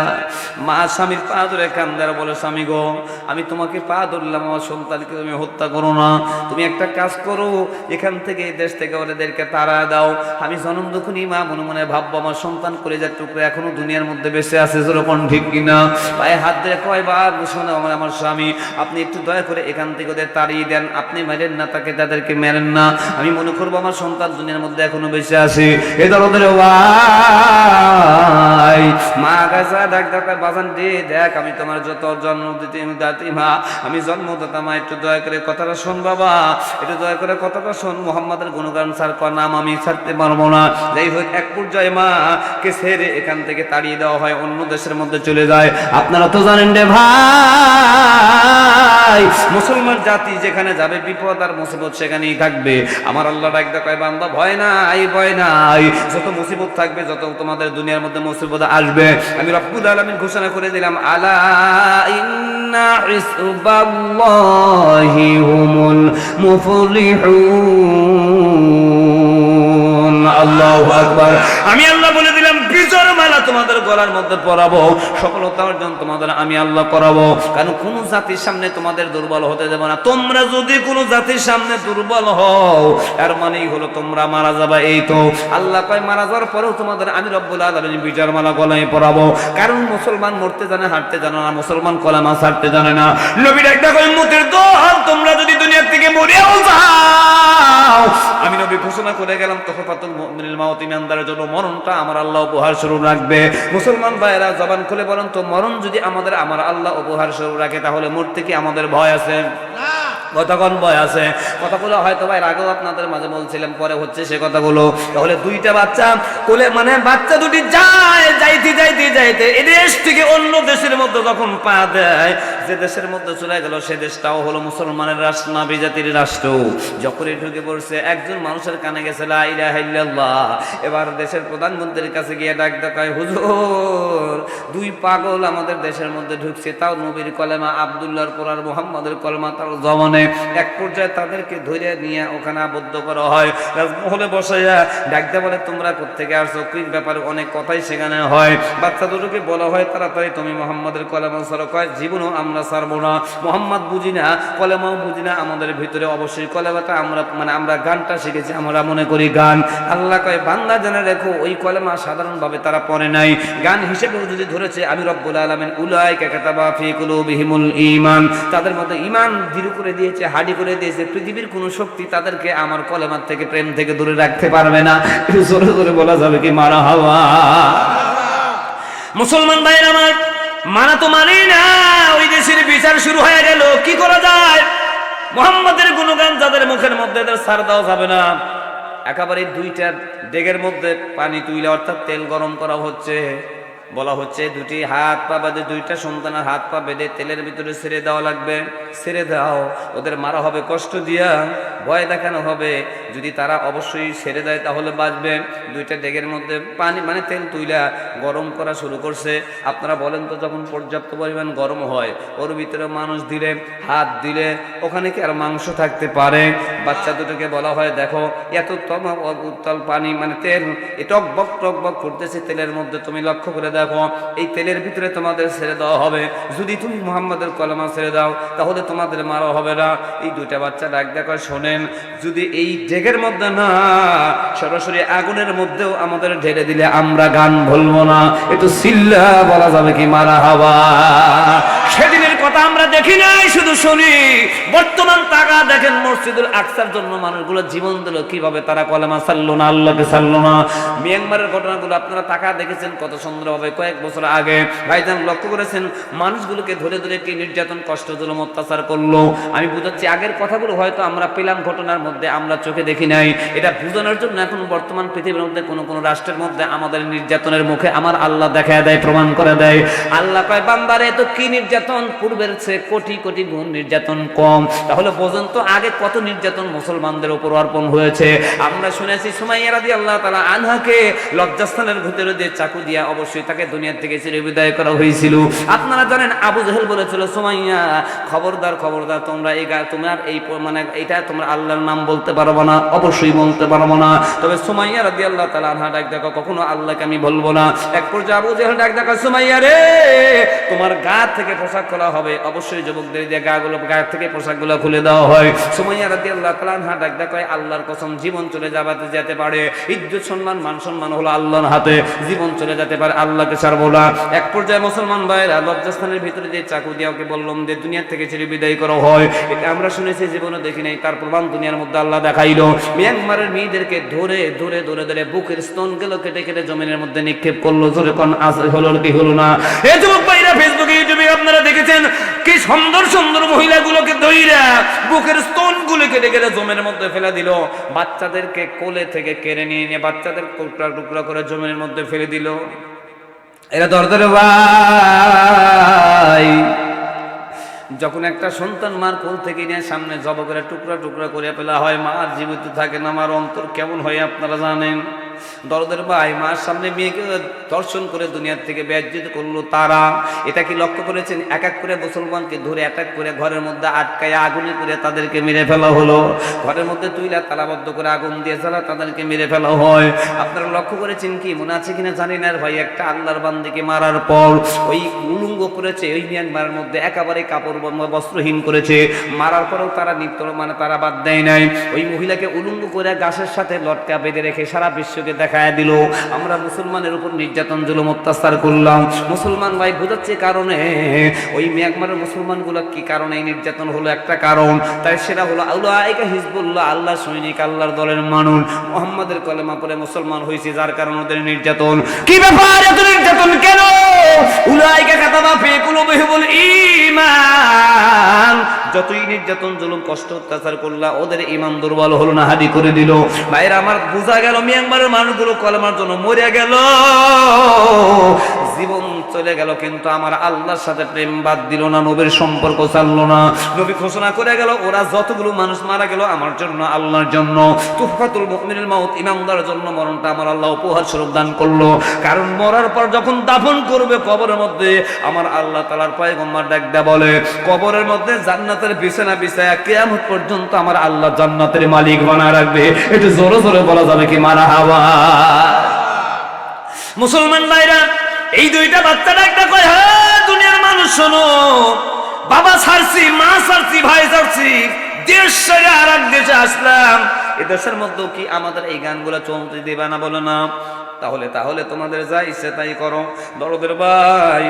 মা স্বামীর পা ধরে কান্দার বলে, স্বামী গো, আমি তোমাকে পা ধরলাম, আমার সন্তানকে তুমি হত্যা করো না। তুমি একটা কাজ করো, এখান থেকে দেশ থেকে ওদেরকে তাড়া দাও। আমি জন্ম দুঃখিনী মা মনে মনে ভাববো আমার সন্তান কলেজার টুকরা এখনো দুনিয়ার মধ্যে বেঁচে আছে, যেরকম ঠিক কিনা। পায়ে হাত দিয়ে কয়, বা শোনো আমার স্বামী, আপনি একটু দয়া করে এখান থেকে ওদের তাড়িয়ে দেন, আপনি মেরেন না তাকে, তাদেরকে মেরেন না। আমি মনে করবো আমার সন্তান দুনিয়ার মধ্যে এখনো বেঁচে আছে। এ দরদের ভাই, মা গাছা ডাক ডাকা, বাজান দে দেখ, আমি তোমার যত জন্ম দিতে দাতি মা, আমি জন্মদাতা মা, একটু দয়া করে কথাটা শোন বাবা, একটু দয়া করে কথাটা শোন। মুহাম্মাদের গুণগান ছাড় কর, নাম আমি ছাড়তে পারবো না। যাই হোক, এক পর্যায়ে মা কে ছেড়ে এখান থেকে তাড়িয়ে দেওয়া হয়, অন্য দেশের মধ্যে চলে যায়। আপনারা তো জানেন রে ভাই, মুসলমান জাতি যেখানে যাবে বিপদ আর মুসিবত সেখানেই থাকবে। আমার আল্লাহ ডাক দেয়, বান্দা ভয় নাই, ভয় নাই, যত মুসিবত থাকবে, যত তোমাদের দুনিয়ার মধ্যে মুসিবত আসবে, আমি রব্বুল আলামিন ঘোষণা করে দিলাম, আলা ইন্না হিসবাল্লাহি হুমুল মুফলিহুন। আল্লাহু আকবার। আমি আল্লাহ বলে দিলাম, বিজয়ের মালা তোমাদের গলার মধ্যে পরাবো, সফলতা অর্জন তোমাদের আমি আল্লাহ করাবো। কারণ কোন জাতির সামনে তোমাদের দুর্বল হতে দেব না। তোমরা যদি কোন জাতির সামনে দুর্বল হও, এর মানেই হলো তোমরা মারা যাবে। এই তো আল্লাহ কয়, মারা যাওয়ার পরেও তোমাদের আমি রব্বুল আলামিন বিজয়ের মালা গলায় পরাবো। কারণ মুসলমান মরতে জানে, হাঁটতে জানে না, মুসলমান কলেমা ছাড়তে জানে না। নবীর একটা কয়, মুতের দোহাই, তোমরা যদি দুনিয়া থেকে মরেও যাও, আমি নবী ঘোষণা করে গেলাম, তোহফাতুল মুমিনিল মাউত, ইমানদারের জন্য মরণটা আমার আল্লাহ উপহার স্বরূপ রাখবে। মুসলমান ভাইয়েরা জবান খুলে বলেন তো, মরণ যদি আমার আল্লাহ উপহার স্বরূপ রাখে, তাহলে মরতে কি আমাদের ভয় আছে? কতক্ষণ ভয় আছে? কথাগুলো হয়তো ভাই আগেও আপনাদের মাঝে বলছিলাম, পরে হচ্ছে সে কথাগুলো। তাহলে দুইটা বাচ্চা কোলে, মানে বাচ্চা দুটি যাইতে এই দেশ থেকে অন্য দেশের মধ্যে যখন পা দেয়, যে দেশের মধ্যে চলে গেল সে দেশটাও হলো মুসলমানের রাষ্ট্র, নাবি জাতির রাষ্ট্র। যখনই ঢুকে পড়ছে, একজন মানুষের কানে গেছে লা ইলাহা ইল্লাল্লাহ। এবার দেশের প্রধানমন্ত্রীর কাছে গিয়ে ডাক দেয়, হুজুর, দুই পাগল আমাদের দেশের মধ্যে ঢুকছে, তাও নবীর কলেমা, আব্দুল্লাহর পর আর মুহাম্মাদের কলেমা তার জমানে। এক পর্যায়ে তাদেরকে ধরে নিয়ে ওখানে আবদ্ধ করা হয়, রাজমহলে বসাইয়া ডাকতে বলে, তোমরা কোত্থেকে আসছো, কি ব্যাপারে অনেক কথাই সেখানে হয়। বাচ্চা দুটোকে বলা হয়, তাড়াতাড়ি তুমি মুহাম্মাদের কলেমা ছাড়ো। কয়, জীবনও আমরা ছাড়বো না, মুহাম্মদ বুঝি না, কলেমাও বুঝি না, আমাদের ভিতরে অবশ্যই কলেমাটা আমরা গানটা শিখেছি, আমরা মনে করি গান। আল্লাহ কয়, বান্দা জেনে রেখো, ওই কলেমা সাধারণভাবে তারা পড়ে নাই, গান হিসেবেও যদি ধরেছে, আমি রব্বুল আলামিন উলাইকা কাতাবা ফি কুলুবিহিমুল ঈমান, তাদের মধ্যে ঈমান দৃঢ় করে দিয়েছে, হাডি করে দিয়েছে। পৃথিবীর কোন শক্তি তাদেরকে আমার কলেমার থেকে, প্রেম থেকে দূরে রাখতে পারবে না। একটু জোরে জোরে বলা যাবে কি মারহাবা? মুসলমান ভাইরা আমার, মানা তো মানি না, ওই দেশের বিচার শুরু হয়ে গেল। কি করা যায়? মুহাম্মাদের গুণগান যাদের মুখের মধ্যে, এদের ছাড় দেওয়া যাবে না। একেবারে দুইটা ডেগের মধ্যে পানি তুলে, অর্থাৎ তেল গরম করা হচ্ছে। বলা হচ্ছে, দুটি হাত পা বেঁধে, দুইটা সন্তানের হাত পা বেঁধে তেলের ভিতরে ছেড়ে দেওয়া লাগবে। ছেড়ে দাও, ওদের মারা হবে কষ্ট দিয়া, ভয় দেখানো হবে। যদি তারা অবশ্যই ছেড়ে দেয় তাহলে বাঁচবে। দুইটা ডেগের মধ্যে পানি, মানে তেল তুইলা গরম করা শুরু করছে। আপনারা বলেন তো, যখন পর্যাপ্ত পরিমাণ গরম হয়, ওর ভিতরে মানুষ দিলে, হাত দিলে, ওখানে কি আর মাংস থাকতে পারে? বাচ্চা দুটোকে বলা হয়, দেখো এত উত্তাল পানি, মানে তেল টকবক টকবক করতেছে তেলের মধ্যে, তুমি লক্ষ্য করে দেখো, এই তেলের ভিতরে তোমাদের ছেড়ে দেওয়া হবে। যদি তুমি মুহাম্মাদের কলেমা ছেড়ে দাও, তাহলে তোমাদের মারা হবে না। এই দুইটা বাচ্চা ডাক দেখো, শোনেন, যদি এই ডেগের মধ্যে না, সরাসরি আগুনের মধ্যেও আমাদের ঢেলে দিলে আমরা গান বলবো না। একটু সিল্লা বলা যাবে কি মারহাবা? সেদিনের কথা আমরা দেখি নাই, শুধু শুনি। বর্তমান তাকা দেখেন, মসজিদুল আকসার জন্য মানুষগুলো জীবন দিল, কিভাবে তারা কলেমা ছাড়লো না, আল্লাহকে ছাড়লো না। মিয়ানমারের ঘটনাগুলো আপনারা তাকা দেখেছেন কত সুন্দরভাবে, কয়েক বছর আগে। ভাইজান লক্ষ্য করেছেন, মানুষগুলোকে ধরে ধরে কি নির্যাতন, কষ্ট, জুলুম, অত্যাচার করলো। আমি বুঝাচ্ছি, আগের কথাগুলো হয়তো আমরা পেলাম ঘটনার মধ্যে, আমরা চোখে দেখি নাই। এটা বোঝানোর জন্য এখন বর্তমান পৃথিবীর মধ্যে কোন কোন রাষ্ট্রের মধ্যে আমাদের নির্যাতনের মুখে আমার আল্লাহ দেখা দেয়, প্রমাণ করে দেয়। আল্লাহ কয়, বান্দারে তো কি নির্যাতন, পূর্বে পূর্বের চেয়ে কোটি কোটি গুণ নির্যাতন কম। তাহলে বোঝেন তো আগে কত নির্যাতন মুসলমানদের উপর অর্পণ হয়েছে। আমরা শুনেছি সুমাইয়া রাদিয়াল্লাহু তাআলা আনহাকে লজ্জাস্থানের ভিতরে দিয়ে চাকু দিয়া অবশ্যই তাকে দুনিয়া থেকে চির বিদায় করা হয়েছিল। আপনারা জানেন আবু জেহেল বলেছিল সুমাইয়া খবরদার খবরদার, তোমরা তোমার এই মানে এটা তোমরা আল্লাহর নাম বলতে পারবো না, অবশ্যই বলতে পারবো না। তবে সুমাইয়া রাদিয়াল্লাহু তাআলা আনহা ডাক দেখো কখনো আল্লাহকে আমি বলবো না। এক পর্যায়ে আবু জেহেল ডাক দেখো সুমাইয়া রে, তোমার গা থেকে পোশাক খোলা হবে, অবশ্যই যুবকদের দিয়ে গা থেকে পোশাকগুলো খুলে দেওয়া হয়। সুমাইয়া রাদিয়াল্লাহু তাআলা আনহা ডাক দেখো আল্লাহর কসম জীবন চলে যেতে পারে, ইজ্জত সম্মান মান সম্মান হলো আল্লাহর হাতে, জীবন চলে যেতে পারে, আল্লাহকে ছাড়বো না। এক পর্যায়ে মুসলমান ভাইরা লজ্জাস্থানের ভিতরে দিয়ে চাকু দিয়ে ওকে বললাম যে দুনিয়া থেকে চির বিদায় করা হয়। এটা আমরা শুনেছি, জীবনে দেখি নাই, তার প্রমাণ দুনিয়ার মধ্যে আল্লাহ দেখাইলো। মিয়ানমারের মেয়েদেরকে ধরে ধরে ধরে ধরে বুকের স্তন গুলো কেটে কেটে জমিনের মধ্যে নিক্ষেপ করলো। জোরে কোন হলো কি হলো না? এই যুবক ভাইরা ফেসবুকে ইউটিউবে আপনারা দেখেছেন কি সুন্দর সুন্দর মহিলাগুলোকে ধইরা বুকের স্তন গুলো কেটে কেটে জমিনের মধ্যে ফেলে দিল। বাচ্চাদেরকে কোলে থেকে কেড়ে নিয়ে বাচ্চাদের টুকরা টুকরা করে জমিনের মধ্যে ফেলে দিল। এরা দরদরে ভাই, যখন একটা সন্তান মার কোল থেকে নিয়ে সামনে জব করে টুকরা টুকরা করে ফেলা হয়, মার জীবিত থাকে না, মার অন্তর কেমন হয় আপনারা জানেন। দরদের ভাই, মার সামনে মেয়েকে দর্শন করে দুনিয়ার থেকে বেজ্জিত করলো তারা। এটা কি লক্ষ্য করেছেন? এক এক করে মুসলমানকে ধরে অ্যাটাক করে ঘরের মধ্যে আটকায় আগুনে করে তাদেরকে মেরে ফেলা হলো। ঘরের মধ্যে তুইলা তালাবদ্ধ করে আগুন দিয়ে যারা তাদেরকে মেরে ফেলা হয়। আপনারা লক্ষ্য করেছেন কি, মনে আছে কিনা জানি না ভাই, একটা আল্লাহর বান্দিকে মারার পর ওই উলঙ্গ করেছে, ওই মিয়ানমারের মধ্যে একেবারে কাপড় বস্ত্রহীন করেছে। মারার পরেও তারা নিত্য মানে তারা বাদ দেয় নাই। ওই মহিলাকে উলঙ্গ করে গাছের সাথে লটকা বেঁধে রেখে সারা বিশ্বকে দেখায় দিল আমরা মুসলমানের উপর নির্যাতন জুলুম অত্যাচার করলাম। মুসলমান ভাই বোঝাচ্ছে কারণে ওই মিয়ানমারের মুসলমানগুলো কি কারণে এই নির্যাতন হলো, একটা কারণ, তাই সেটা হলো উলাইকা হিজবুল্লাহ, আল্লাহর সৈনিক, আল্লাহর দলের মানুষ, মুহাম্মাদের কলেমা পড়ে মুসলমান হয়েছে, যার কারণে ওদের নির্যাতন। কি ব্যাপার, এত নির্যাতন কেন? উলাইকা কাতাবা ফি কুলুবিহিমুল ঈমান, যতই নির্যাতন জুলুম কষ্ট অত্যাচার করলা ওদের ঈমান দুর্বল হলো না, হাদি করে দিল। ভাইরা আমার বোঝা গেল মিয়ানমারের মানুষগুলো কলেমার জন্য মরে গেল, জীবন চলে গেল, কিন্তু আমার আল্লাহর সাথে প্রেম বাদ দিল না, নবীর সম্পর্ক ছাড়লো না। নবী ঘোষণা করে গেল ওরা যতগুলো মানুষ মারা গেল আমার জন্য, আল্লাহর জন্য। তুফাতুল মুমিনুল মাউত, ইমানদারের জন্য মরণটা আমার আল্লাহ উপহার স্বরূপ দান করলো। কারণ মরার পর যখন দাফন করবে কবরের মধ্যে, আমার আল্লাহ তাআলার পয়গম্বর ডাক দেয়া বলে কবরের মধ্যে জান্নাতের বিছানা বিছায়া কিয়ামত পর্যন্ত আমার আল্লাহ জান্নাতের মালিক বানায় রাখবে। একটু জোরে জোরে বলা যাবে কি মারহাবা? মুসলমান ভাইরা, এই দুইটা বাচ্চা ডাকটা কয়, হ্যাঁ দুনিয়ার মানুষ শোনো, বাবা ছাড়ছি, মা ছাড়ছি, ভাই ছাড়ছি, দেশ ছেড়ে আর এক দেশে আসলাম, এ দেশের মধ্যেও কি আমাদের এই গানগুলো চলতে দেবে না? বলো না। তাহলে তোমাদের যা ইচ্ছে তাই করো। দরদের ভাই,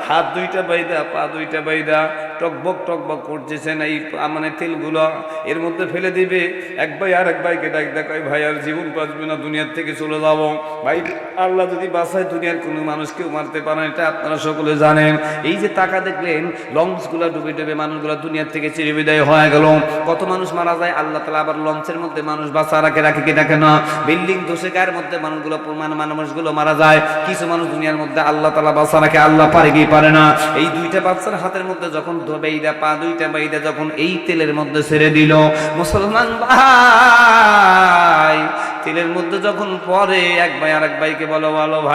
হাত দুইটা বাইদা, পা দুইটা বাইদা, টকবক টকবক করতেছেন এই মানে তেলগুলো এর মধ্যে ফেলে দিবে। এক ভাই আর এক ভাইকে ডাক দেখায়, ভাই আর জীবন বাঁচবে না, দুনিয়ার থেকে চলে যাব। ভাই আল্লাহ যদি বাঁচায় দুনিয়ার কোনো মানুষকেও মারতে পারে, এটা আপনারা সকলে জানেন। এই যে টাকা দেখলেন লঞ্চগুলো ডুবে ডুবে মানুষগুলো দুনিয়ার থেকে চির বিদায় হয়ে গেল। কত মানুষ মারা যায়, আল্লাহ তাআলা আবার লঞ্চের মধ্যে মানুষ বাঁচা রাখে কি দেখে না? বিল্ডিং ধসে গায়ের মধ্যে মানুষগুলো মারা যায়। কিছু মানুষ দুনিয়ার মধ্যে আল্লাহ তাআলা বাঁচা রাখে, আল্লাহ পারে কি পারে না। এই দুইটা বাচ্চার হাতের মধ্যে যখন বেইদা, পা দুইটা বেইদা যখন এই তেলের মধ্যে ছেড়ে দিল, মুসলমান ভাই তেলের মধ্যে যখন পরে এক ভাই আর এক ভাইকে বলো ভাই